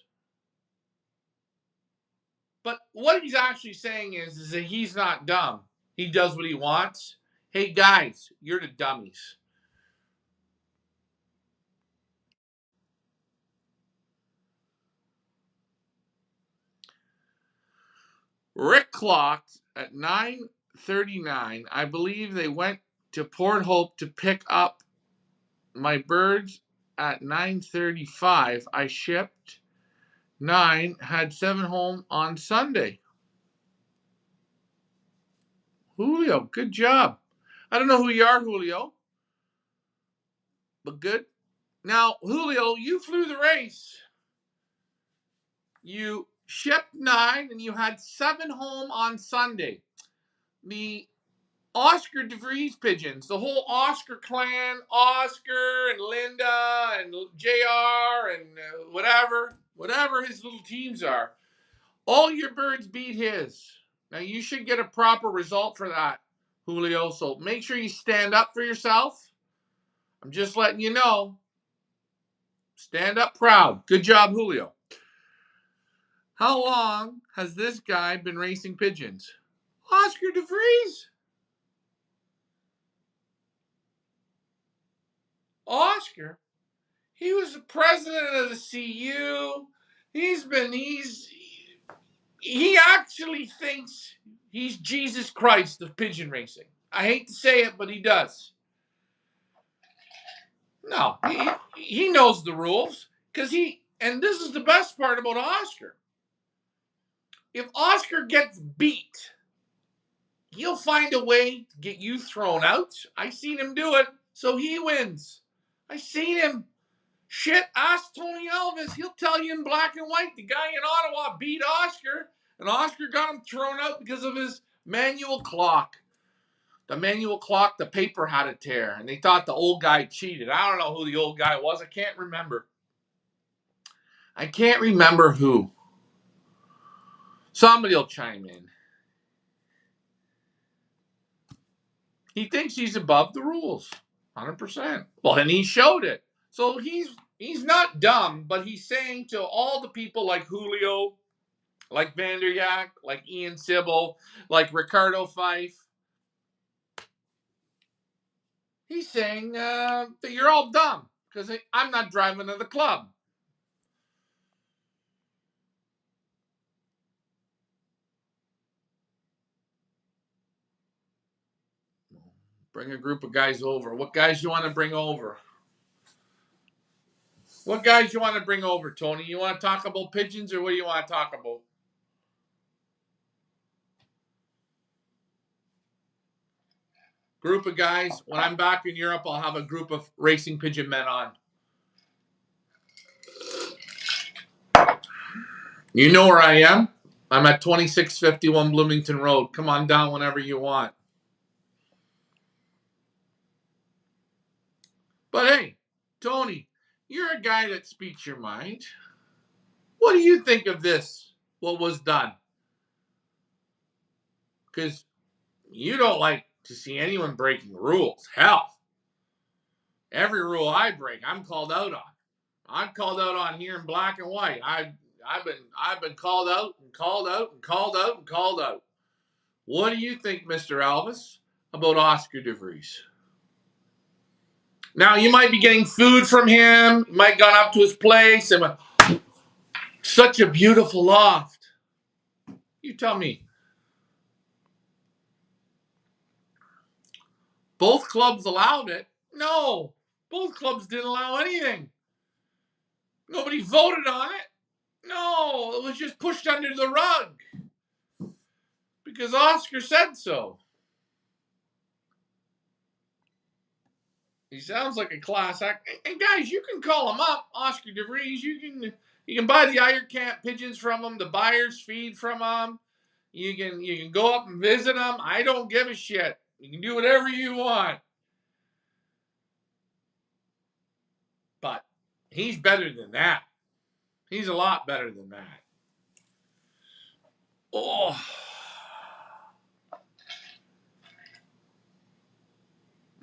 But what he's actually saying is that he's not dumb. He does what he wants. Hey, guys, you're the dummies. Rick clocked at 9:39. I believe they went to Port Hope to pick up my birds at 9:35. I shipped 9, had 7 home on Sunday. Julio, good job. I don't know who you are, Julio, but good. Now, Julio, you flew the race. You shipped 9 and you had 7 home on Sunday. The Oscar DeVries pigeons, the whole Oscar clan, Oscar and Linda and JR and whatever his little teams are, all your birds beat his. Now you should get a proper result for that, Julio. So make sure you stand up for yourself. I'm just letting you know. Stand up proud. Good job, Julio. How long has this guy been racing pigeons? Oscar DeVries. Oscar? He was the president of the CU. He actually thinks he's Jesus Christ of pigeon racing. I hate to say it, but he does. No, he knows the rules and this is the best part about Oscar. If Oscar gets beat, he'll find a way to get you thrown out. I seen him do it, so he wins. I seen him. Shit, ask Tony Elvis. He'll tell you in black and white. The guy in Ottawa beat Oscar, and Oscar got him thrown out because of his manual clock. The manual clock, the paper had a tear, and they thought the old guy cheated. I don't know who the old guy was. I can't remember. I can't remember who. Somebody will chime in. He thinks he's above the rules. 100%. Well, and he showed it. So he's not dumb, but he's saying to all the people like Julio, like Vanderyak, like Ian Sybil, like Ricardo Fife, he's saying that you're all dumb because I'm not driving to the club. Bring a group of guys over. What guys you want to bring over? What guys you want to bring over, Tony? You want to talk about pigeons or what do you want to talk about? Group of guys. When I'm back in Europe, I'll have a group of racing pigeon men on. You know where I am? I'm at 2651 Bloomington Road. Come on down whenever you want. But hey, Tony, you're a guy that speaks your mind. What do you think of this, what was done? Because you don't like to see anyone breaking rules. Hell, every rule I break, I'm called out on. I'm called out on here in black and white. I've been called out and called out and called out and called out. What do you think, Mr. Elvis, about Oscar DeVries? Now, you might be getting food from him. You might have gone up to his place and went, such a beautiful loft. You tell me. Both clubs allowed it? No. Both clubs didn't allow anything. Nobody voted on it. No, it was just pushed under the rug. Because Oscar said so. He sounds like a class act. And guys, you can call him up, Oscar DeVries. You can buy the Iron Camp pigeons from him, the buyer's feed from him. You can go up and visit him. I don't give a shit. You can do whatever you want. But he's better than that. He's a lot better than that. Oh.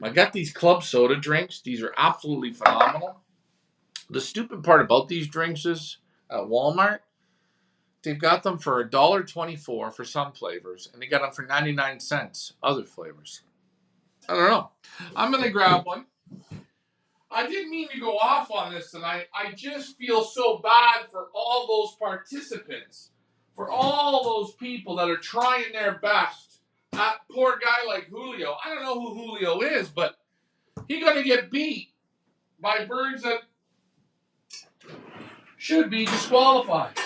I got these club soda drinks. These are absolutely phenomenal. The stupid part about these drinks is at Walmart, they've got them for $1.24 for some flavors, and they got them for 99 cents other flavors. I don't know. I'm going to grab one. I didn't mean to go off on this tonight. I just feel so bad for all those participants, for all those people that are trying their best. That poor guy like Julio. I don't know who Julio is, but he's going to get beat by birds that should be disqualified.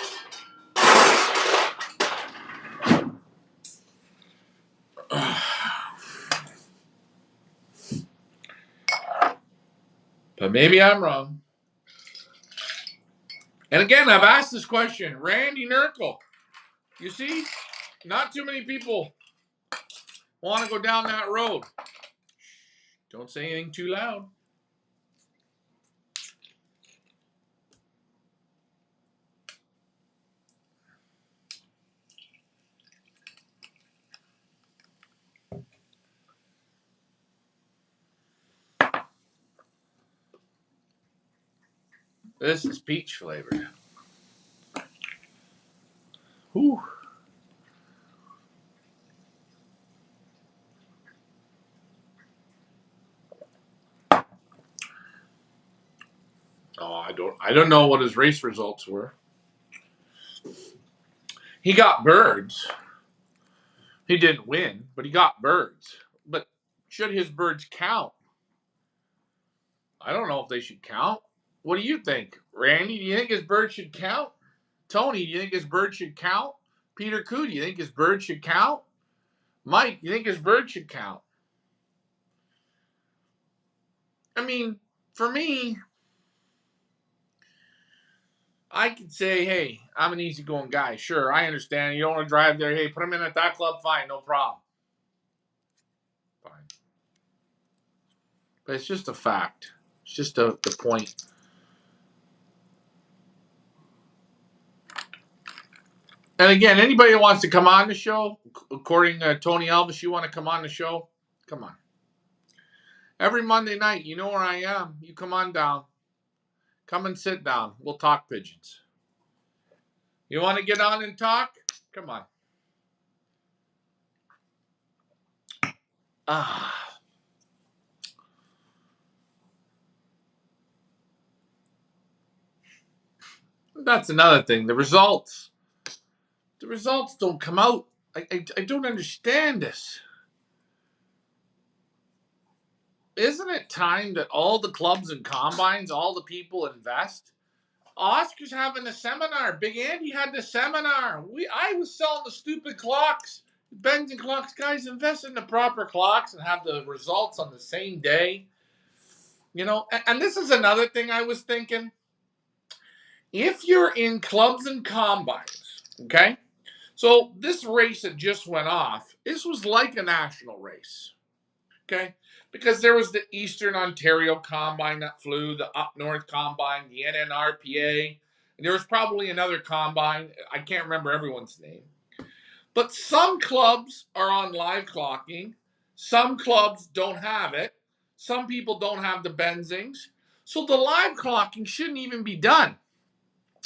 But maybe I'm wrong. And again, I've asked this question. Randy Nurkle. You see, not too many people want to go down that road. Don't say anything too loud. This is peach flavored. Whew. Oh, I don't know what his race results were. He got birds. He didn't win, but he got birds. But should his birds count? I don't know if they should count. What do you think? Randy, do you think his bird should count? Tony, do you think his bird should count? Peter Koo, do you think his bird should count? Mike, do you think his bird should count? I mean, for me, I could say, hey, I'm an easygoing guy. Sure, I understand. You don't want to drive there. Hey, put him in at that club. Fine, no problem. Fine. But it's just a fact. It's just the point. And again, anybody that wants to come on the show, according to Tony Elvis, you want to come on the show? Come on. Every Monday night, you know where I am. You come on down. Come and sit down. We'll talk pigeons. You want to get on and talk? Come on. That's another thing. The results don't come out. I don't understand this. Isn't it time that all the clubs and combines, all the people invest? Oscar's having a seminar. Big Andy had the seminar. I was selling the stupid clocks. Bends and clocks, guys, invest in the proper clocks and have the results on the same day. You know, and this is another thing I was thinking. If you're in clubs and combines, okay? So this race that just went off, this was like a national race, okay? Because there was the Eastern Ontario Combine that flew, the Up North Combine, the NNRPA, and there was probably another combine. I can't remember everyone's name. But some clubs are on live clocking. Some clubs don't have it. Some people don't have the benzings. So the live clocking shouldn't even be done.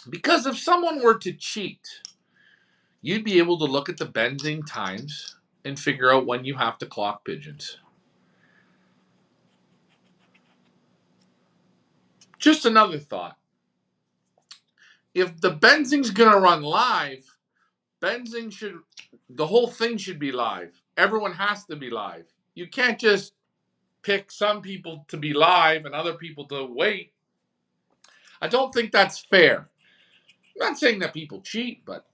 Because if someone were to cheat, you'd be able to look at the benzing times and figure out when you have to clock pigeons. Just another thought. If the benzing's going to run live, the whole thing should be live. Everyone has to be live. You can't just pick some people to be live and other people to wait. I don't think that's fair. I'm not saying that people cheat, but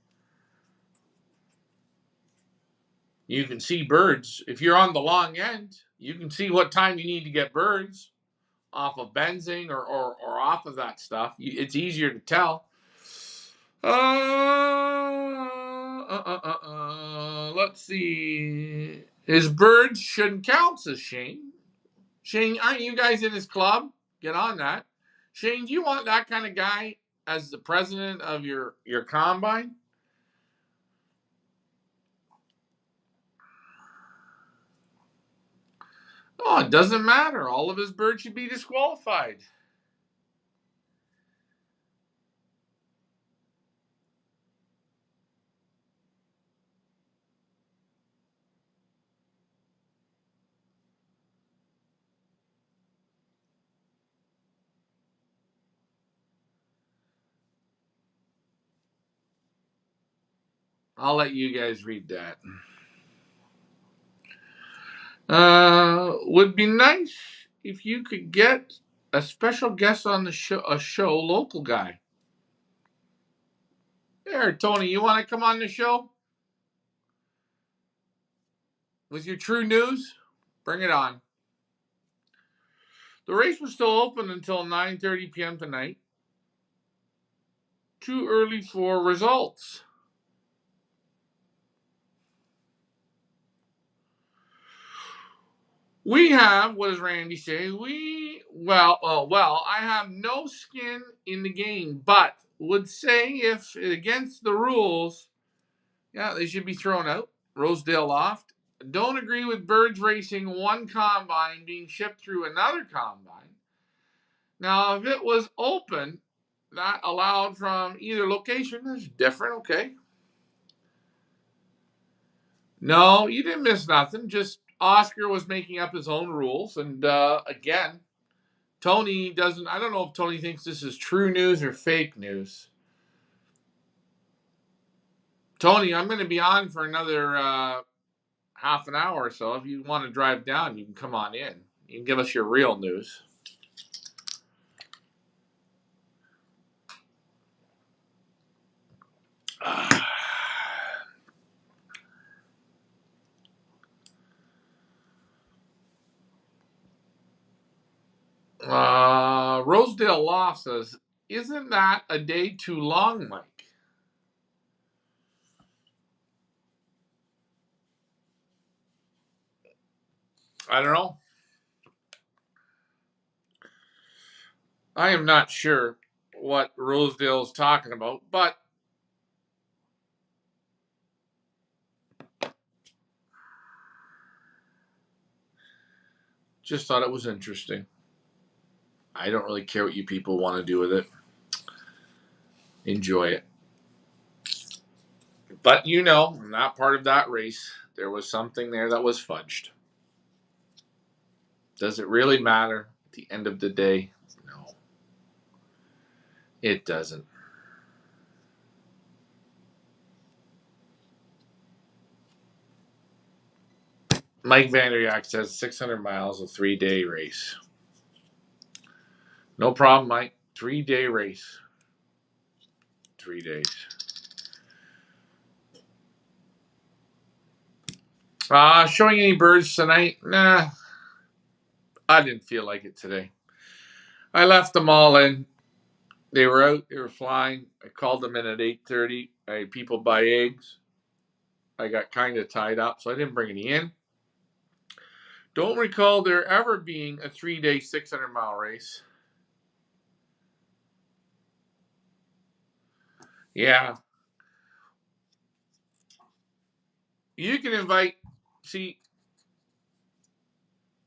you can see birds. If you're on the long end, you can see what time you need to get birds off of benzing or off of that stuff. It's easier to tell. let's see. His birds shouldn't count, says Shane. Shane, aren't you guys in his club? Get on that. Shane, do you want that kind of guy as the president of your combine? Oh, it doesn't matter. All of his birds should be disqualified. I'll let you guys read that. Would be nice if you could get a special guest on the show, local guy. There, Tony, you want to come on the show with your true news? Bring it on. The race was still open until 9:30 p.m. tonight. Too early for results. We have, what does Randy say? I have no skin in the game, but would say if against the rules, yeah, they should be thrown out. Rosedale Loft. Don't agree with birds racing one combine being shipped through another combine. Now, if it was open, that allowed from either location, that's different, okay? No, you didn't miss nothing. Just Oscar was making up his own rules. And again, Tony doesn't, I don't know if Tony thinks this is true news or fake news. Tony, I'm going to be on for another half an hour or so. If you want to drive down, you can come on in. You can give us your real news. Rosedale Law says, isn't that a day too long, Mike? I don't know. I am not sure what Rosedale's talking about, but just thought it was interesting. I don't really care what you people want to do with it. Enjoy it. But you know, I'm not part of that race. There was something there that was fudged. Does it really matter at the end of the day? No. It doesn't. Mike Vanderyak says 600 miles, a 3-day race. No problem, Mike. 3-day race. 3 days. Showing any birds tonight? Nah. I didn't feel like it today. I left them all in. They were out. They were flying. I called them in at 8:30. I had people buy eggs. I got kind of tied up, so I didn't bring any in. Don't recall there ever being a 3-day 600-mile race. Yeah. You can invite, see,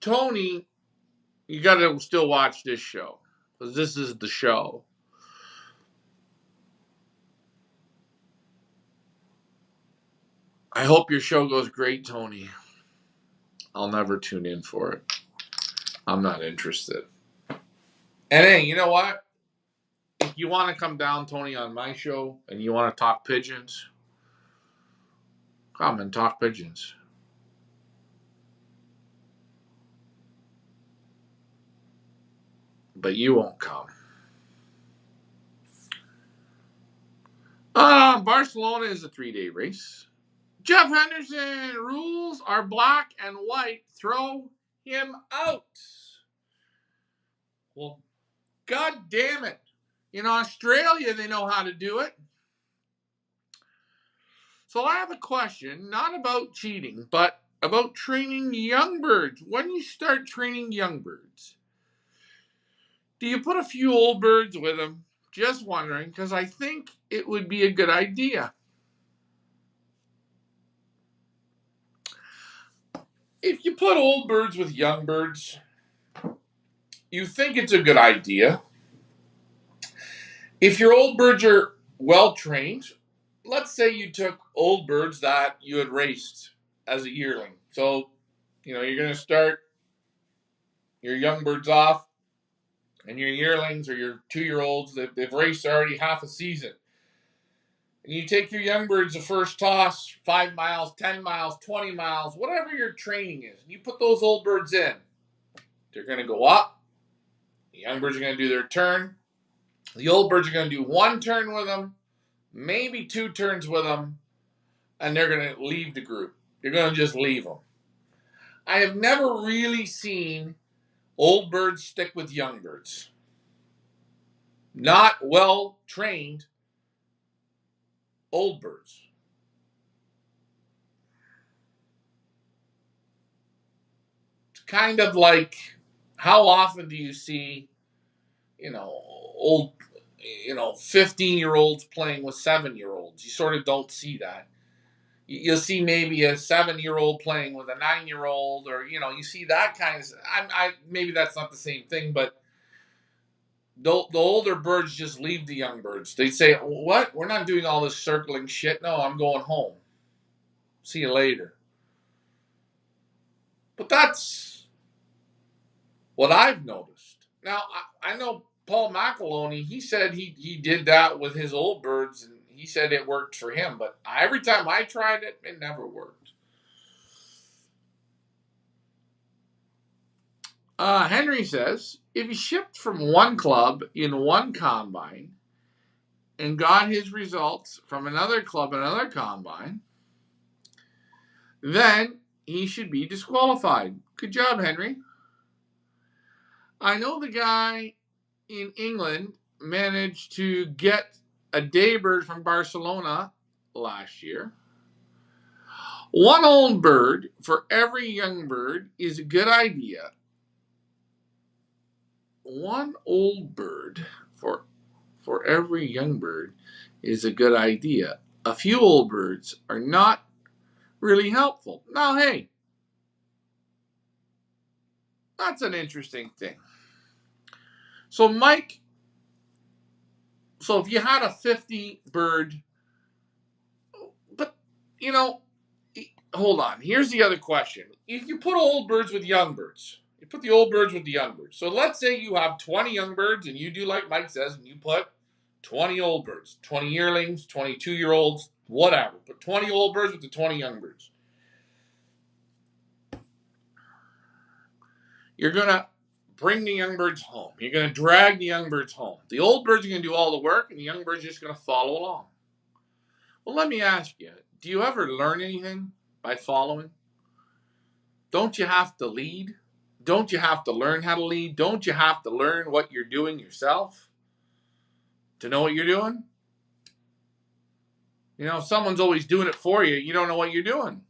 Tony, you got to still watch this show because this is the show. I hope your show goes great, Tony. I'll never tune in for it. I'm not interested. And hey, you know what? If you want to come down, Tony, on my show and you want to talk pigeons, come and talk pigeons. But you won't come. Barcelona is a 3-day race. Jeff Henderson, rules are black and white. Throw him out. Well, God damn it. In Australia, they know how to do it. So I have a question, not about cheating, but about training young birds. When you start training young birds, do you put a few old birds with them? Just wondering, because I think it would be a good idea. If you put old birds with young birds, you think it's a good idea. If your old birds are well trained, let's say you took old birds that you had raced as a yearling. So, you're going to start your young birds off, and your yearlings or your 2-year-olds, they've raced already half a season. And you take your young birds the first toss, 5 miles, 10 miles, 20 miles, whatever your training is, and you put those old birds in. They're going to go up. The young birds are going to do their turn. The old birds are going to do one turn with them, maybe 2 turns with them, and they're going to leave the group. They're going to just leave them. I have never really seen old birds stick with young birds. Not well trained old birds. It's kind of like, how often do you see, old, 15-year-olds playing with 7-year-olds? You sort of don't see that. You'll see maybe a 7-year-old playing with a 9-year-old, or you see that kind of. Maybe that's not the same thing, but the older birds just leave the young birds. They say, "What? We're not doing all this circling shit. No, I'm going home. See you later." But that's what I've noticed. Now I know Paul McAloney. He said he did that with his old birds, and he said it worked for him. But every time I tried it, it never worked. Henry says, if he shipped from one club in one combine and got his results from another club in another combine, then he should be disqualified. Good job, Henry. I know the guy in England managed to get a daybird from Barcelona last year. One old bird for every young bird is a good idea. One old bird for every young bird is a good idea. A few old birds are not really helpful. Now, hey, that's an interesting thing. So, Mike, if you had a 50 bird, but, hold on. Here's the other question. If you put old birds with young birds, you put the old birds with the young birds. So let's say you have 20 young birds and you do like Mike says and you put 20 old birds, 20 yearlings, 22-year-olds, whatever. Put 20 old birds with the 20 young birds. You're going to bring the young birds home. You're going to drag the young birds home. The old birds are going to do all the work and the young birds are just going to follow along. Well, let me ask you, do you ever learn anything by following? Don't you have to lead? Don't you have to learn how to lead? Don't you have to learn what you're doing yourself to know what you're doing? If someone's always doing it for you, you don't know what you're doing.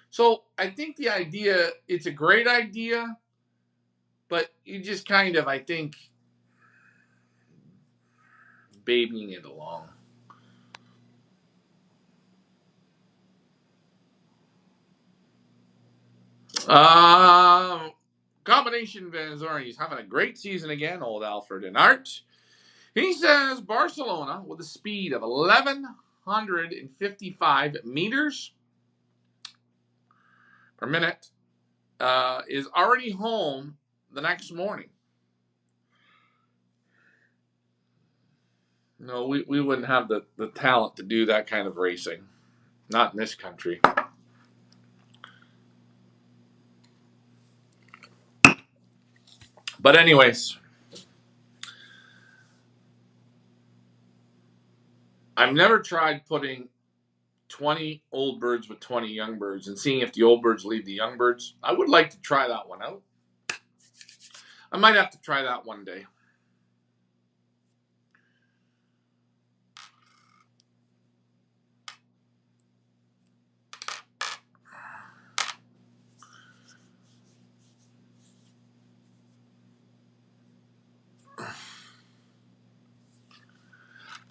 So I think the idea, it's a great idea, but you just kind of, I think, babying it along. Combination Vanzor, he's having a great season again, old Alfred and Art. He says Barcelona, with a speed of 1,155 meters per minute, is already home the next morning. No, we wouldn't have the talent to do that kind of racing. Not in this country. But anyways, I've never tried putting 20 old birds with 20 young birds and seeing if the old birds leave the young birds. I would like to try that one out. I might have to try that one day.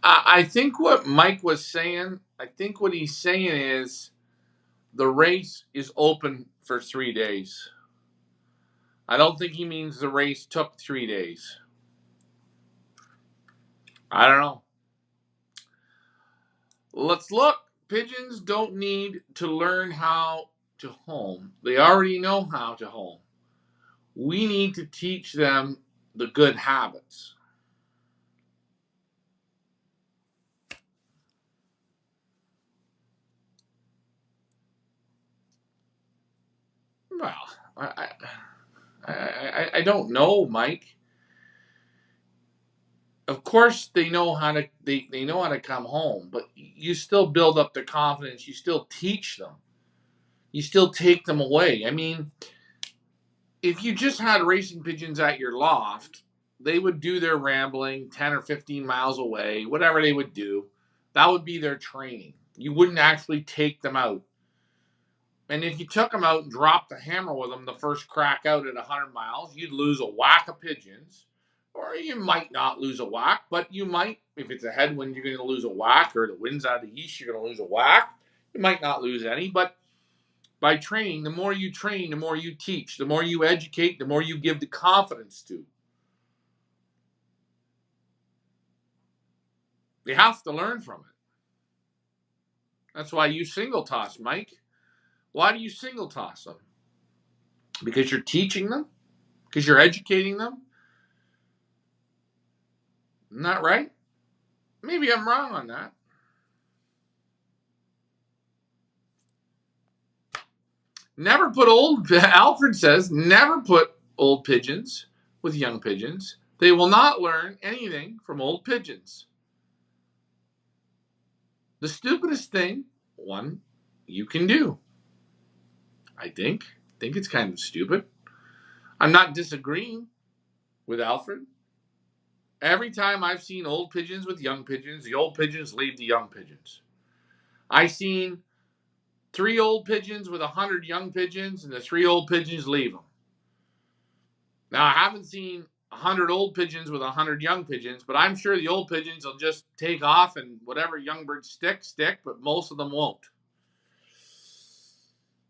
I think what Mike was saying, I think what he's saying is the race is open for 3 days. I don't think he means the race took 3 days. I don't know. Let's look. Pigeons don't need to learn how to home. They already know how to home. We need to teach them the good habits. Well, I don't know, Mike. Of course, they know how to they know how to come home, but you still build up their confidence. You still teach them. You still take them away. I mean, if you just had racing pigeons at your loft, they would do their rambling 10 or 15 miles away, whatever they would do. That would be their training. You wouldn't actually take them out. And if you took them out and dropped the hammer with them the first crack out at 100 miles, you'd lose a whack of pigeons. Or you might not lose a whack, but you might, if it's a headwind, you're going to lose a whack, or the wind's out of the east, you're going to lose a whack. You might not lose any, but by training, the more you train, the more you teach, the more you educate, the more you give the confidence to. They have to learn from it. That's why you single toss, Mike. Why do you single toss them? Because you're teaching them? Because you're educating them? Isn't that right? Maybe I'm wrong on that. Never put old, Alfred says, never put old pigeons with young pigeons. They will not learn anything from old pigeons. The stupidest thing, one, you can do. I think it's kind of stupid. I'm not disagreeing with Alfred. Every time I've seen old pigeons with young pigeons, the old pigeons leave the young pigeons. I've seen 3 old pigeons with 100 young pigeons, and the 3 old pigeons leave them. Now, I haven't seen 100 old pigeons with 100 young pigeons, but I'm sure the old pigeons will just take off and whatever young birds stick, but most of them won't.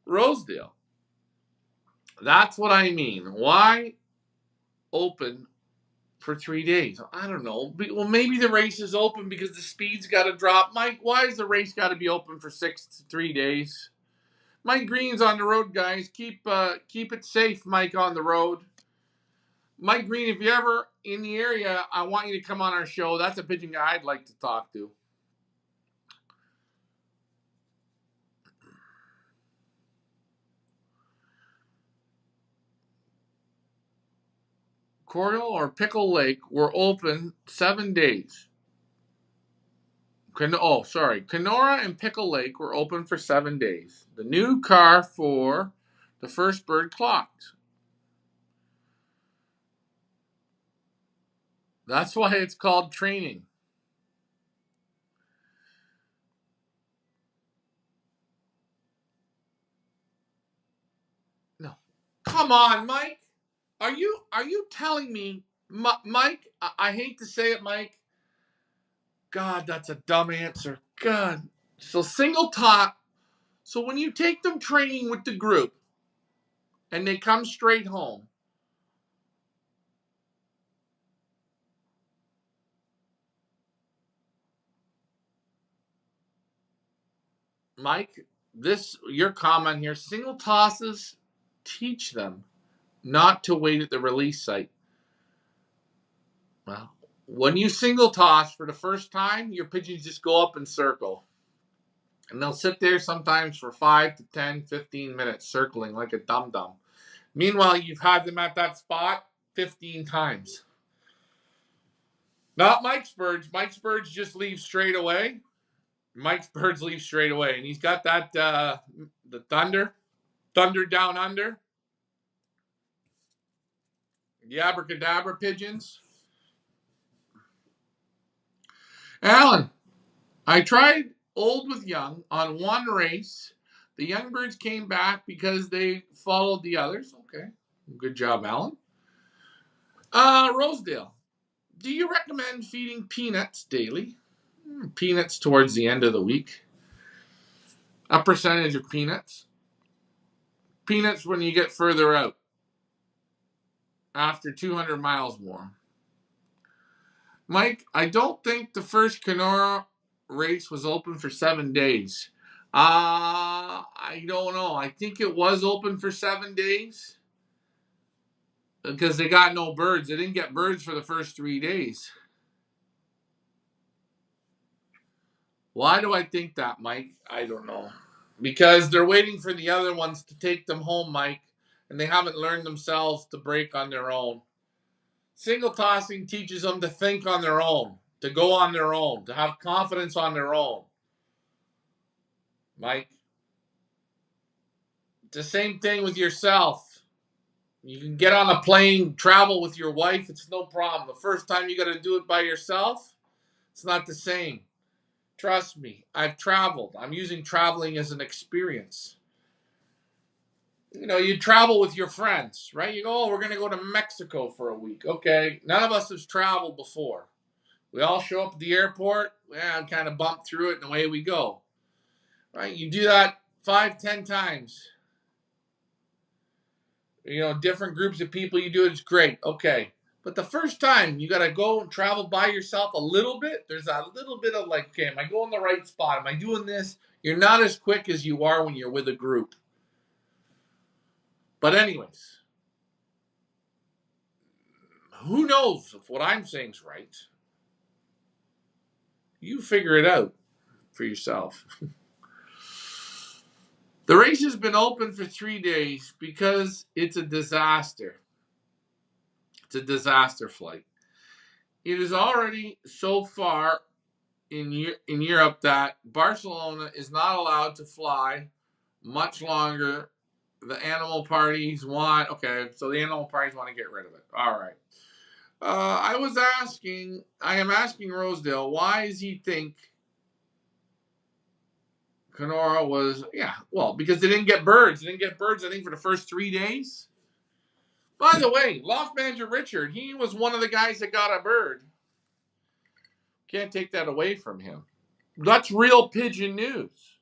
Rosedale. That's what I mean. Why open for 3 days? I don't know. Well, maybe the race is open because the speed's got to drop. Mike, why does the race got to be open for 3 days? Mike Green's on the road, guys. Keep it safe, Mike, on the road. Mike Green, if you're ever in the area, I want you to come on our show. That's a pigeon guy I'd like to talk to. Coral or Pickle Lake were open 7 days. Kenora and Pickle Lake were open for 7 days. The new car for the first bird clocked. That's why it's called training. No. Come on, Mike. Are you telling me, Mike? I hate to say it, Mike. God, that's a dumb answer. God. So single top. So when you take them training with the group and they come straight home, Mike, your comment here, single tosses teach them not to wait at the release site. Well, when you single toss for the first time, your pigeons just go up and circle. And they'll sit there sometimes for 5 to 10, 15 minutes circling like a dum-dum. Meanwhile, you've had them at that spot 15 times. Not Mike's birds. Mike's birds just leave straight away. Mike's birds leave straight away. And he's got that, the thunder down under. The abracadabra pigeons. Alan, I tried old with young on one race. The young birds came back because they followed the others. Okay. Good job, Alan. Rosedale, do you recommend feeding peanuts daily? Peanuts towards the end of the week. A percentage of peanuts. Peanuts when you get further out. After 200 miles more. Mike, I don't think the first Kenora race was open for 7 days. I don't know. I think it was open for 7 days because they got no birds. They didn't get birds for the first 3 days. Why do I think that, Mike? I don't know. Because they're waiting for the other ones to take them home, Mike, and they haven't learned themselves to break on their own. Single tossing teaches them to think on their own, to go on their own, to have confidence on their own. Mike, it's the same thing with yourself. You can get on a plane, travel with your wife, it's no problem. The first time you got to do it by yourself, it's not the same. Trust me, I've traveled. I'm using traveling as an experience. You know, you travel with your friends, right? You go, oh, we're going to go to Mexico for a week. Okay, none of us has traveled before. We all show up at the airport, kind of bump through it, and away we go. Right? You do that 5, 10 times. You know, different groups of people, you do it, it's great. Okay. But the first time you got to go and travel by yourself a little bit, there's a little bit of like, okay, am I going the right spot? Am I doing this? You're not as quick as you are when you're with a group. But anyways, who knows if what I'm saying is right? You figure it out for yourself. The race has been open for 3 days because it's a disaster. It's a disaster flight. It is already so far in Europe that Barcelona is not allowed to fly much longer. The animal parties want, okay, so the animal parties want to get rid of it. All right. I am asking Rosedale, why does he think Kenora was, because they didn't get birds. They didn't get birds, I think, for the first 3 days. By the way, Loft Manager Richard, he was one of the guys that got a bird. Can't take that away from him. That's real pigeon news.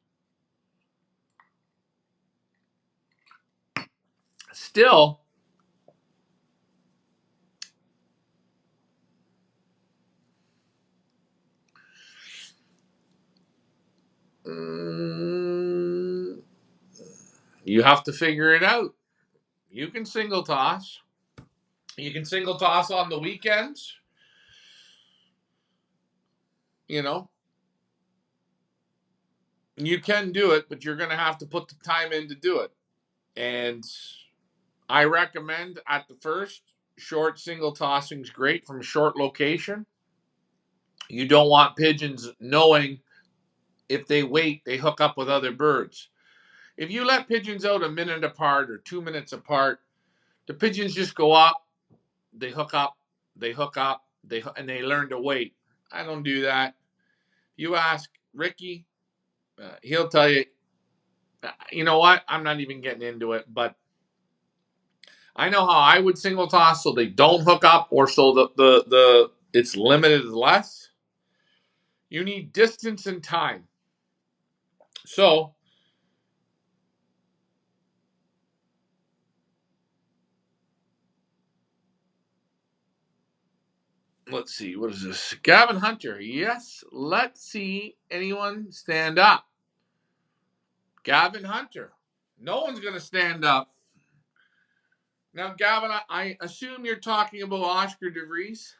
Still, you have to figure it out. You can single toss. You can single toss on the weekends. You know, you can do it, but you're going to have to put the time in to do it. And I recommend at the first, short single tossing is great from a short location. You don't want pigeons knowing if they wait, they hook up with other birds. If you let pigeons out a minute apart or 2 minutes apart, the pigeons just go up, they hook up, and they learn to wait. I don't do that. You ask Ricky, he'll tell you, you know what? I'm not even getting into it, but I know how I would single toss so they don't hook up or so the it's limited less. You need distance and time. So let's see, what is this? Gavin Hunter. Yes, let's see anyone stand up. Gavin Hunter. No one's going to stand up. Now, Gavin, I assume you're talking about Oscar DeVries.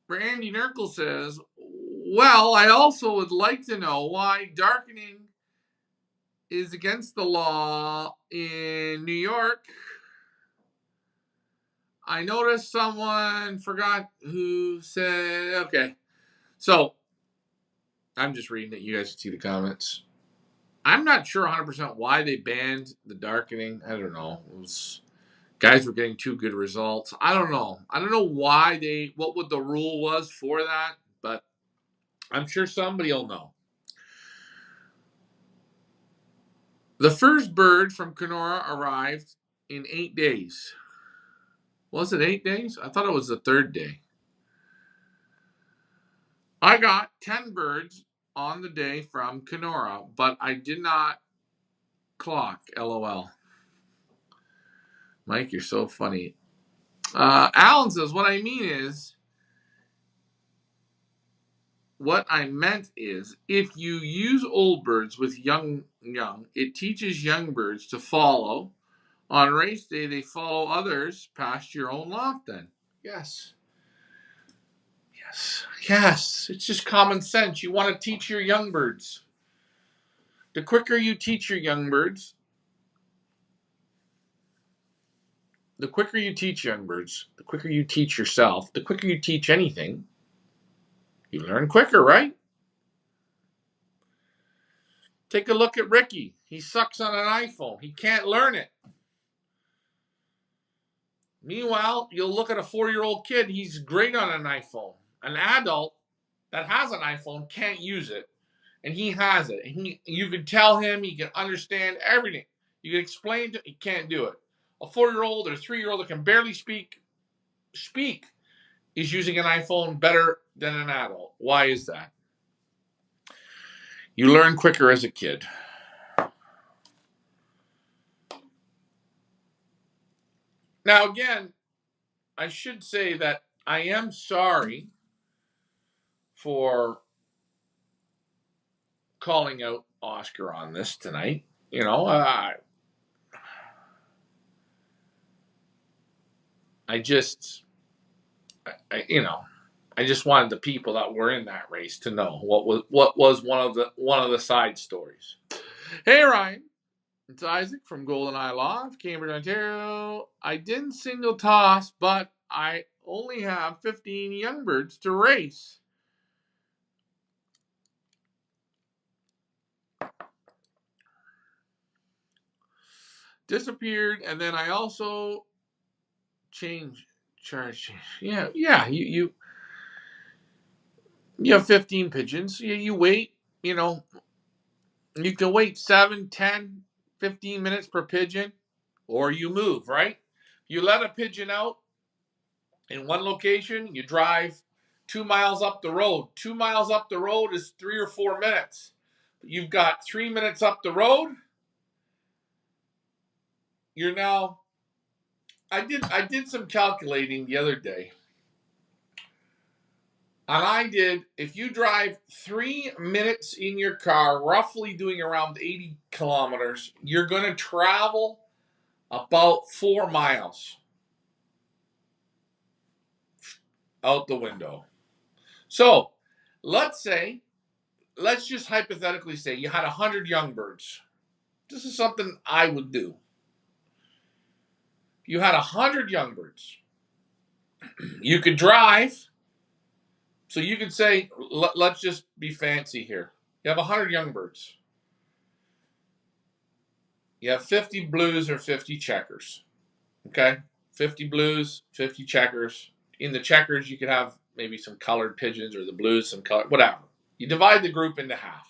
Randy Nerkel says, well, I also would like to know why darkening is against the law in New York. I noticed someone forgot who said, okay. So, I'm just reading it. You guys can see the comments. I'm not sure 100% why they banned the darkening. I don't know. Guys were getting 2 good results. I don't know. I don't know what the rule was for that, but I'm sure somebody will know. The first bird from Kenora arrived in 8 days. Was it 8 days? I thought it was the 3rd day. I got 10 birds on the day from Kenora, but I did not clock. LOL. Mike, you're so funny. Alan says, what I meant is, if you use old birds with young, it teaches young birds to follow. On race day, they follow others past your own loft then. Yes. Yes. Yes. It's just common sense. You want to teach your young birds. The quicker you teach your young birds, the quicker you teach young birds, the quicker you teach yourself, the quicker you teach anything, you learn quicker, right? Take a look at Ricky. He sucks on an iPhone. He can't learn it. Meanwhile, you'll look at a 4-year-old kid. He's great on an iPhone. An adult that has an iPhone can't use it, and he has it. And you can tell him, he can understand everything. You can explain to him, he can't do it. A 4-year-old or a 3-year-old that can barely speak is using an iPhone better than an adult. Why is that? You learn quicker as a kid. Now, again, I should say that I am sorry for calling out Oscar on this tonight. You know, I just, I just wanted the people that were in that race to know what was one of the side stories. Hey, Ryan. It's Isaac from Golden Eye Loft, Cambridge, Ontario. I didn't single toss, but I only have 15 young birds to race. Disappeared, and then I also charge. Yeah. You have 15 pigeons. You wait. You can wait 7, 10, 15 minutes per pigeon, or you move. Right? You let a pigeon out in one location. You drive 2 miles up the road. 2 miles up the road is 3 or 4 minutes. You've got 3 minutes up the road. You're now. I did some calculating the other day. And if you drive 3 minutes in your car, roughly doing around 80 kilometers, you're going to travel about 4 miles out the window. So let's just hypothetically say you had 100 young birds. This is something I would do. You had 100 young birds. You could drive. So you could say, let's just be fancy here. You have 100 young birds. You have 50 blues or 50 checkers. Okay? 50 blues, 50 checkers. In the checkers, you could have maybe some colored pigeons, or the blues, some color, whatever. You divide the group into half.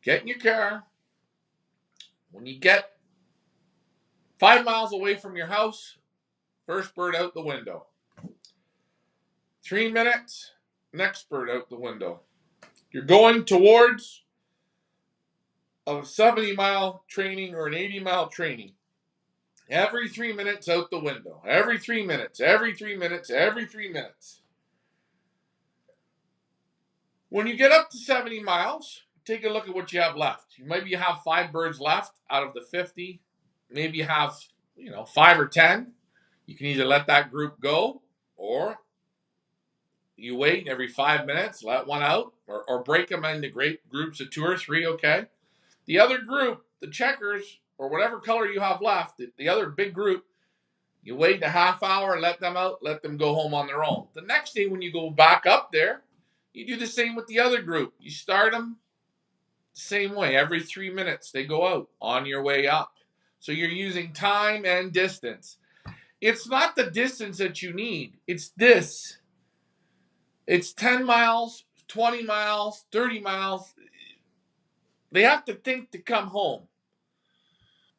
Get in your car. When you get 5 miles away from your house, first bird out the window. 3 minutes, next bird out the window. You're going towards a 70-mile training or an 80-mile training. Every 3 minutes out the window. Every 3 minutes, every 3 minutes, every 3 minutes. When you get up to 70 miles, take a look at what you have left. Maybe you have 5 birds left out of the 50. Maybe you have, 5 or 10. You can either let that group go, or you wait every 5 minutes, let one out, or break them into great groups of 2 or 3, okay? The other group, the checkers, or whatever color you have left, the other big group, you wait a half hour and let them out, let them go home on their own. The next day when you go back up there, you do the same with the other group. You start them the same way. Every 3 minutes they go out on your way up. So you're using time and distance. It's not the distance that you need. It's this. It's 10 miles, 20 miles, 30 miles. They have to think to come home.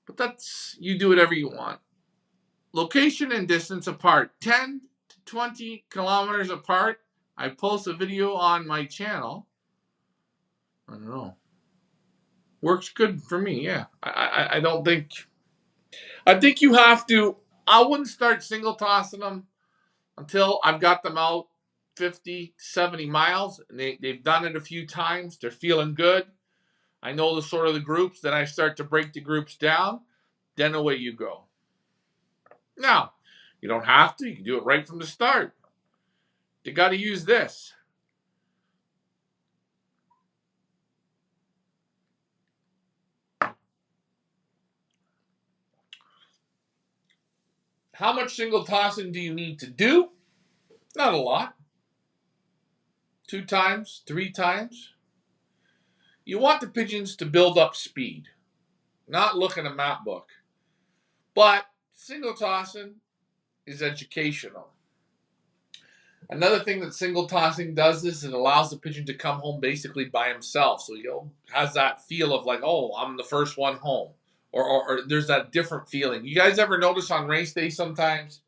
But you do whatever you want. Location and distance apart, 10 to 20 kilometers apart, I post a video on my channel. I don't know. Works good for me, yeah. I don't think. I think you have to. I wouldn't start single tossing them until I've got them out 50, 70 miles. And they've done it a few times. They're feeling good. I know the sort of the groups. Then I start to break the groups down. Then away you go. Now, you don't have to. You can do it right from the start. You got to use this. How much single tossing do you need to do? Not a lot. 2 times, 3 times. You want the pigeons to build up speed, not look in a map book. But single tossing is educational. Another thing that single tossing does is it allows the pigeon to come home basically by himself. So has that feel of like, oh, I'm the first one home. Or there's that different feeling. You guys ever notice on race day sometimes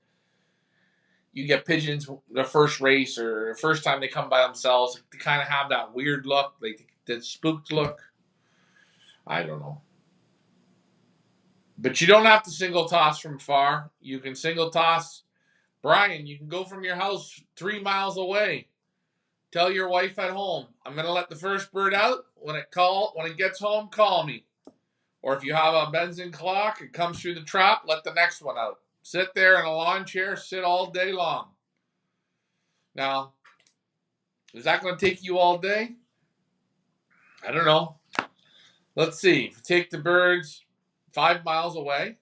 you get pigeons the first race or the first time they come by themselves, they kind of have that weird look, like that spooked look. I don't know. But you don't have to single toss from far. You can single toss. Brian, you can go from your house 3 miles away. Tell your wife at home, I'm going to let the first bird out. When it gets home, call me. Or if you have a Benson clock, it comes through the trap, let the next one out. Sit there in a lawn chair, sit all day long. Now, is that going to take you all day? I don't know. Let's see. If you take the birds 5 miles away,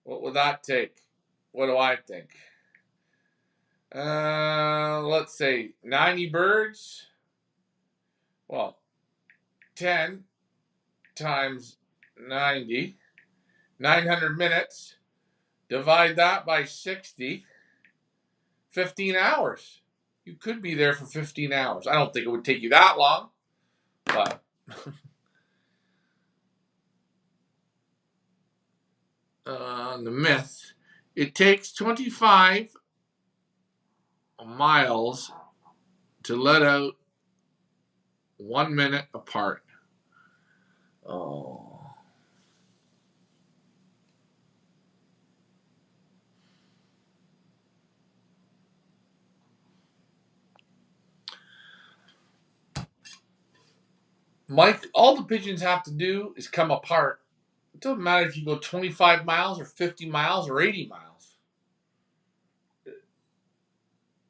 what would that take? What do I think? Let's say 90 birds. Well, 10 times 90, 900 minutes. Divide that by 60, 15 hours. You could be there for 15 hours. I don't think it would take you that long, but the myth. It takes 25 miles to let out 1 minute apart. Oh. Mike, all the pigeons have to do is come apart. It doesn't matter if you go 25 miles or 50 miles or 80 miles.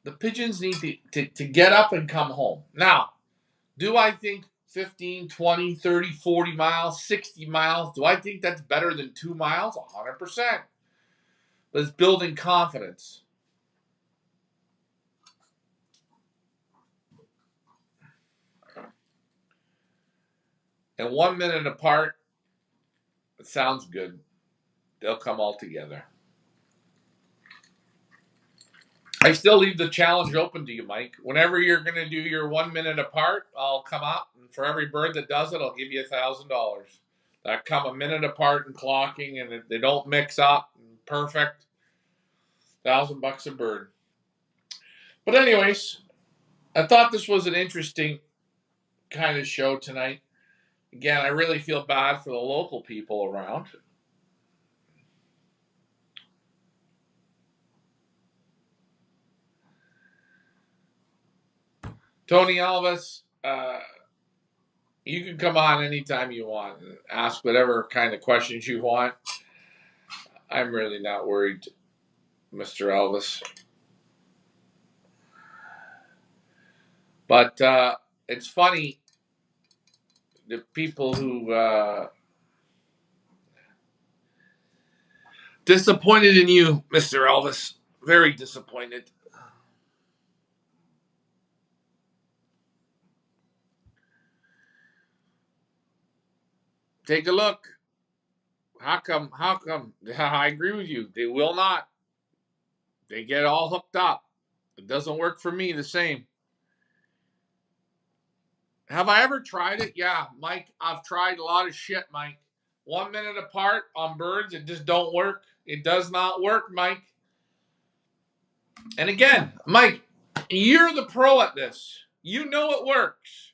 The pigeons need to get up and come home. Now, do I think 15, 20, 30, 40 miles, 60 miles, do I think that's better than 2 miles? 100%. But it's building confidence. And 1 minute apart, it sounds good. They'll come all together. I still leave the challenge open to you, Mike. Whenever you're going to do your 1 minute apart, I'll come up, and for every bird that does it, I'll give you $1,000. That come a minute apart in clocking, and they don't mix up. Perfect. $1,000 a bird. But anyways, I thought this was an interesting kind of show tonight. Again, I really feel bad for the local people around. Tony Elvis, you can come on anytime you want and ask whatever kind of questions you want. I'm really not worried, Mr. Elvis. But it's funny, the people who disappointed in you, Mr. Elvis. Very disappointed. Take a look. How come? I agree with you. They will not. They get all hooked up. It doesn't work for me the same. Have I ever tried it? Yeah, Mike, I've tried a lot of shit, Mike. 1 minute apart on birds, it just don't work. It does not work, Mike. And again, Mike, you're the pro at this. You know it works.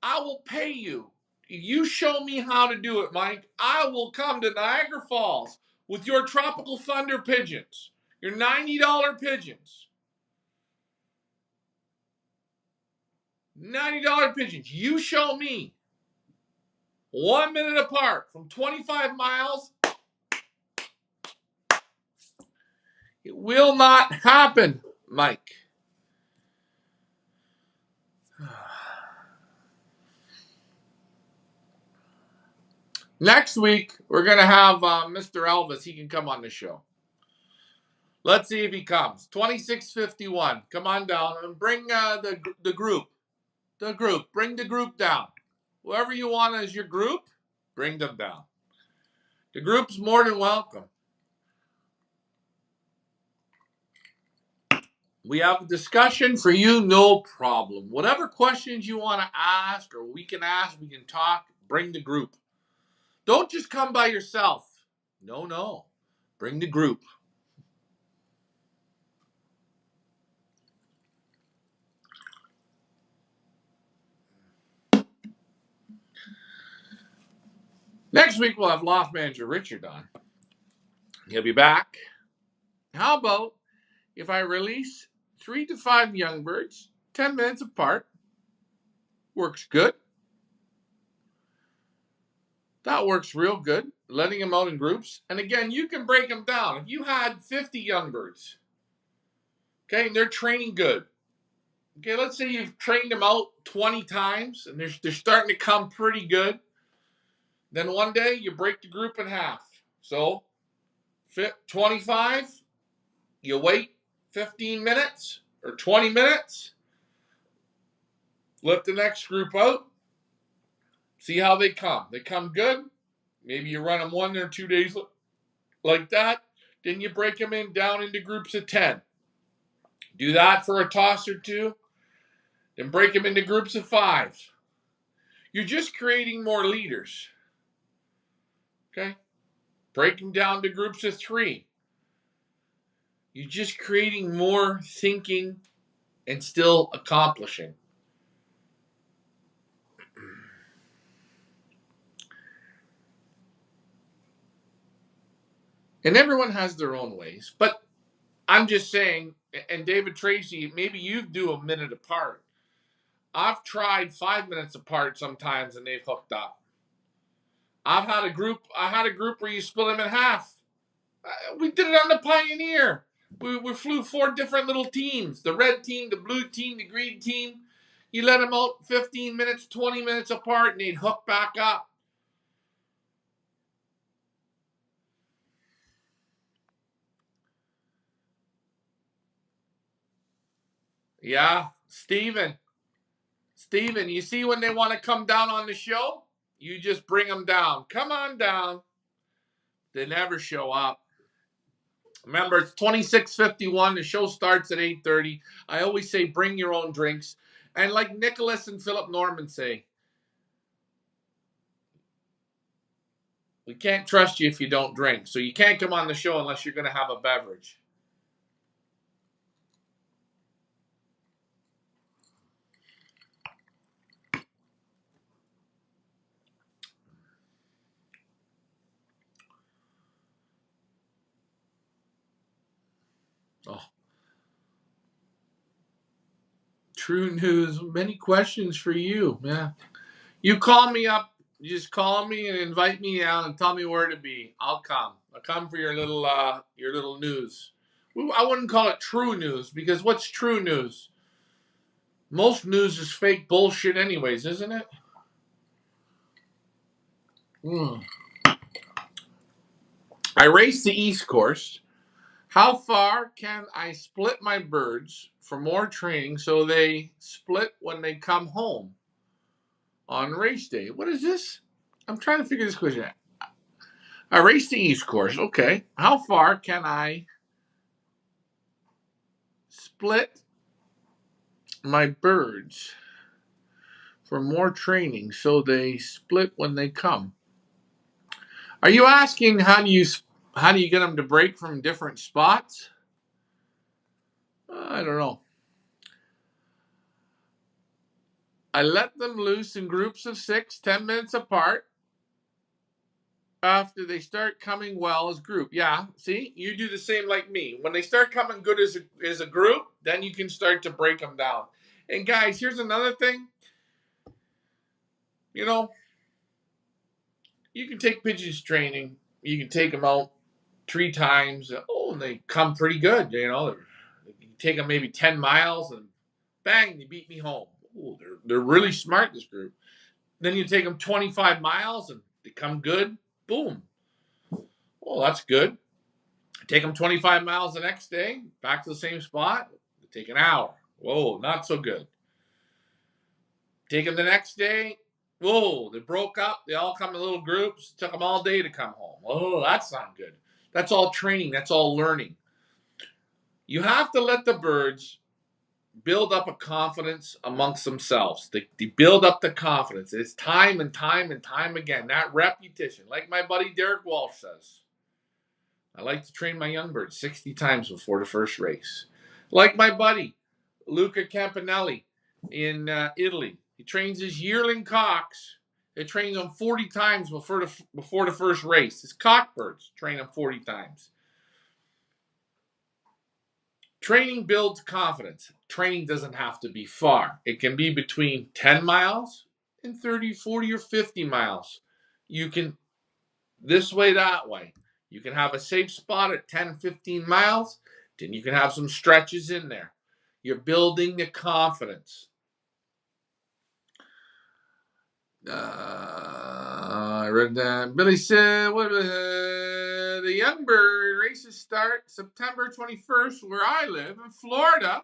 I will pay you. You show me how to do it, Mike. I will come to Niagara Falls with your tropical thunder pigeons, your $90 pigeons. $90 pigeons. You show me 1 minute apart from 25 miles. It will not happen, Mike. Next week, we're going to have Mr. Elvis. He can come on the show. Let's see if he comes. 2651. Come on down and bring the group. The group. Bring the group down. Whoever you want as your group, bring them down. The group's more than welcome. We have a discussion for you, no problem. Whatever questions you want to ask or we can ask, we can talk, bring the group. Don't just come by yourself. No. Bring the group. Next week, we'll have Loft Manager Richard on. He'll be back. How about if I release 3 to 5 young birds, 10 minutes apart? Works good. That works real good, letting them out in groups. And again, you can break them down. If you had 50 young birds, okay, and they're training good. Okay, let's say you've trained them out 20 times and they're starting to come pretty good. Then one day you break the group in half. So 25, you wait 15 minutes or 20 minutes. Let the next group out. See how they come. They come good. Maybe you run them 1 or 2 days like that. Then you break them down into groups of 10. Do that for a toss or two. Then break them into groups of 5. You're just creating more leaders. Okay? Break them down to groups of 3. You're just creating more thinking and still accomplishing. And everyone has their own ways. But I'm just saying, and David Tracy, maybe you do a minute apart. I've tried 5 minutes apart sometimes and they've hooked up. I had a group where you split them in half. We did it on the Pioneer. We flew 4 different little teams. The red team, the blue team, the green team. You let them out 15 minutes, 20 minutes apart, and they'd hook back up. Yeah, Steven, you see when they want to come down on the show? You just bring them down. Come on down. They never show up. Remember, it's 26:51. The show starts at 8:30. I always say bring your own drinks. And like Nicholas and Philip Norman say, we can't trust you if you don't drink. So you can't come on the show unless you're going to have a beverage. Oh. True news. Many questions for you. Yeah. You call me up. You just call me and invite me down and tell me where to be. I'll come. I'll come for your little news. I wouldn't call it true news because what's true news? Most news is fake bullshit anyways, isn't it? I race the East Course. How far can I split my birds for more training so they split when they come home on race day? What is this? I'm trying to figure this question out. I race the East Course. Okay. How far can I split my birds for more training so they split when they come? Are you asking how do you get them to break from different spots? I don't know. I let them loose in groups of 6, 10 minutes apart after they start coming well as group. Yeah, see, you do the same like me. When they start coming good as a group, then you can start to break them down. And guys, here's another thing. You know, you can take pigeons training. You can take them out 3 times. Oh, and they come pretty good. You know, you take them maybe 10 miles and bang, they beat me home. Oh, they're really smart, this group. Then you take them 25 miles and they come good. Boom. Oh, that's good. Take them 25 miles the next day, back to the same spot. Take an hour. Whoa, not so good. Take them the next day. Whoa, they broke up. They all come in little groups. Took them all day to come home. Oh, that's not good. That's all training. That's all learning. You have to let the birds build up a confidence amongst themselves. They build up the confidence. It's time and time and time again. That repetition. Like my buddy Derek Walsh says, I like to train my young birds 60 times before the first race. Like my buddy Luca Campanelli in Italy. He trains his yearling cocks. He trains them 40 times before the first race. His cock birds train them 40 times. Training builds confidence. Training doesn't have to be far. It can be between 10 miles and 30, 40, or 50 miles. You can this way, that way. You can have a safe spot at 10, 15 miles. Then you can have some stretches in there. You're building the confidence. I read that. Billy said, the young bird races start September 21st where I live in Florida.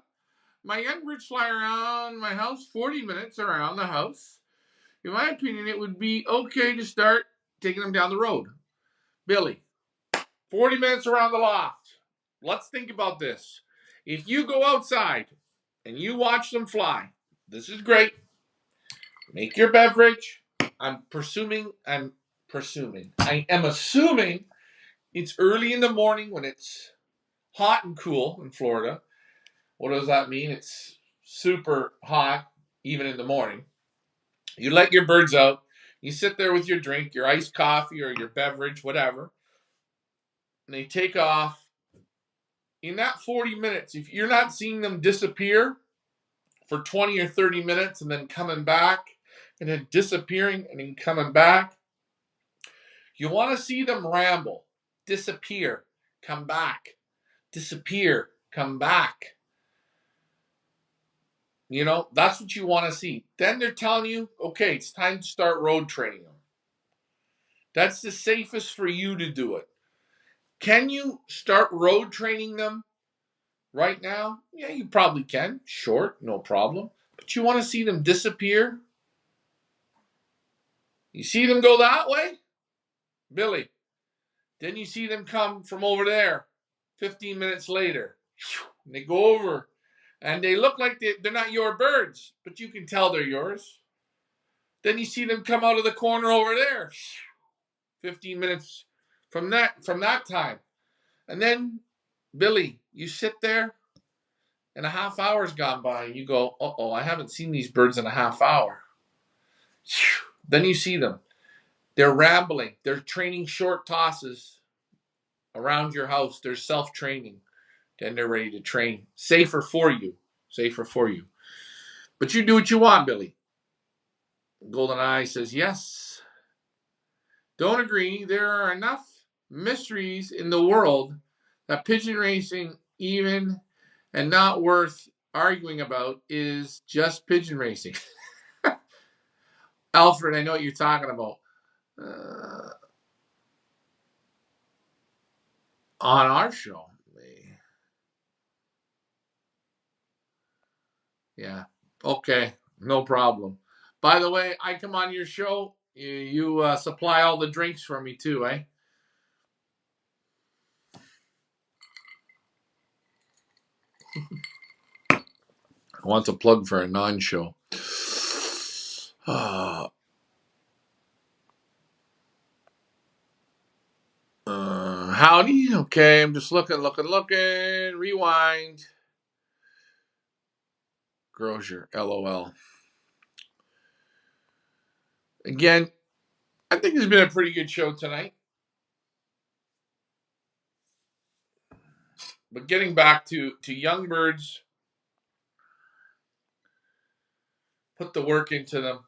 My young birds fly around my house 40 minutes around the house. In my opinion, it would be okay to start taking them down the road. Billy, 40 minutes around the loft. Let's think about this. If you go outside and you watch them fly, this is great. Make your beverage. I am assuming it's early in the morning when it's hot and cool in Florida. What does that mean? It's super hot even in the morning. You let your birds out. You sit there with your drink, your iced coffee or your beverage, whatever. And they take off. In that 40 minutes, if you're not seeing them disappear for 20 or 30 minutes and then coming back and then disappearing and then coming back, you want to see them ramble, disappear, come back, disappear, come back. You know, that's what you want to see. Then they're telling you, okay, it's time to start road training them. That's the safest for you to do it. Can you start road training them right now? Yeah, you probably can. Short, no problem. But you want to see them disappear? You see them go that way? Billy. Then you see them come from over there 15 minutes later. And they go over. And they look like they're not your birds, but you can tell they're yours. Then you see them come out of the corner over there. 15 minutes from that time. And then, Billy, you sit there and a half hour's gone by and you go, uh-oh, I haven't seen these birds in a half hour. Then you see them. They're rambling. They're training short tosses around your house. They're self-training. Then they're ready to train. Safer for you. Safer for you. But you do what you want, Billy. Golden Eye says, yes. Don't agree. There are enough mysteries in the world that pigeon racing, even and not worth arguing about, is just pigeon racing. Alfred, I know what you're talking about. On our show. Yeah. Okay. No problem. By the way, I come on your show. You supply all the drinks for me too, eh? I want to plug for a non-show. Howdy. Okay, I'm just looking. Rewind. Grozier, LOL. Again, I think it's been a pretty good show tonight. But getting back to young birds, put the work into them,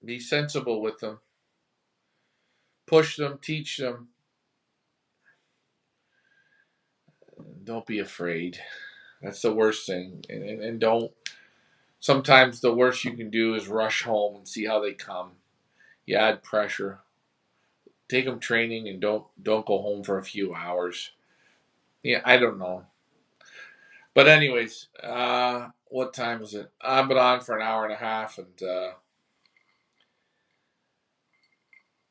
be sensible with them, push them, teach them. Don't be afraid. That's the worst thing. And don't. Sometimes the worst you can do is rush home and see how they come. You add pressure. Take them training and don't go home for a few hours. Yeah, I don't know. But anyways, what time is it? I've been on for an hour and a half, and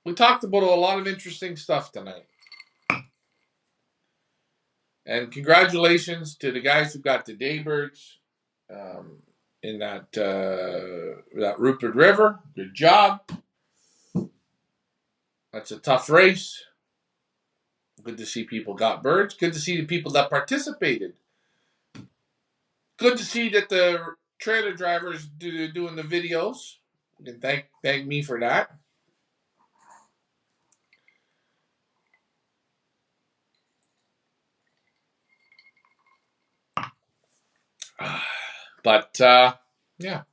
we talked about a lot of interesting stuff tonight. And congratulations to the guys who got the daybirds in that Rupert River. Good job. That's a tough race. Good to see people got birds. Good to see the people that participated. Good to see that the trailer drivers doing the videos. You can thank me for that. But yeah,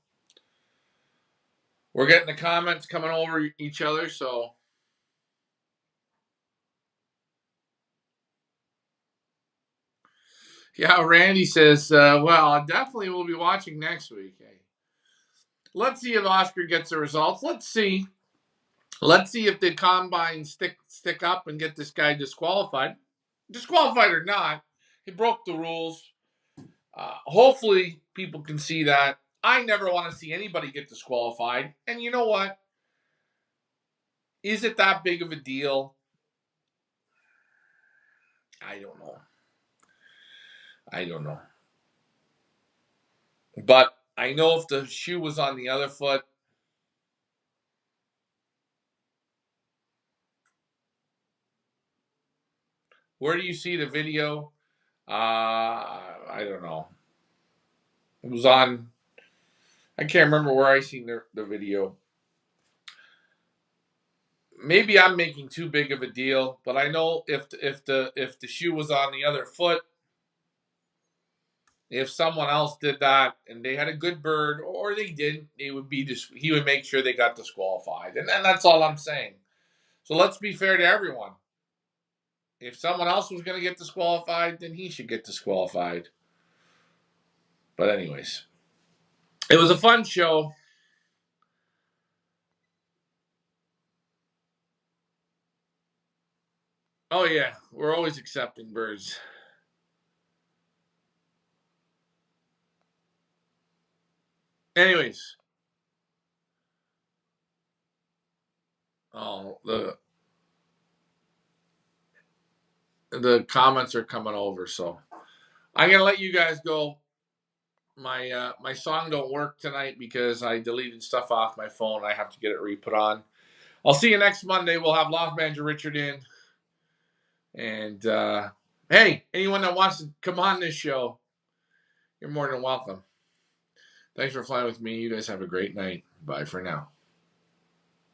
we're getting the comments coming over each other, so yeah. Randy says, "Well, I definitely will be watching next week." Hey, let's see if Oscar gets the results. Let's see. Let's see if the combine stick up and get this guy disqualified. Disqualified or not, he broke the rules. Hopefully, people can see that. I never want to see anybody get disqualified. And you know what? Is it that big of a deal? I don't know. I don't know. But I know if the shoe was on the other foot, where do you see the video? I don't know. It was on. I can't remember where I seen the video. Maybe I'm making too big of a deal, but I know if the shoe was on the other foot, if someone else did that and they had a good bird or they didn't, he would make sure they got disqualified, and that's all I'm saying. So let's be fair to everyone. If someone else was going to get disqualified, then he should get disqualified. But anyways, it was a fun show. Oh yeah, we're always accepting birds. Anyways, oh the comments are coming over, so I'm gonna let you guys go. My song don't work tonight because I deleted stuff off my phone. I have to get it re-put on. I'll see you next Monday. We'll have Loft Manager Richard in. And hey, anyone that wants to come on this show, you're more than welcome. Thanks for flying with me. You guys have a great night. Bye for now.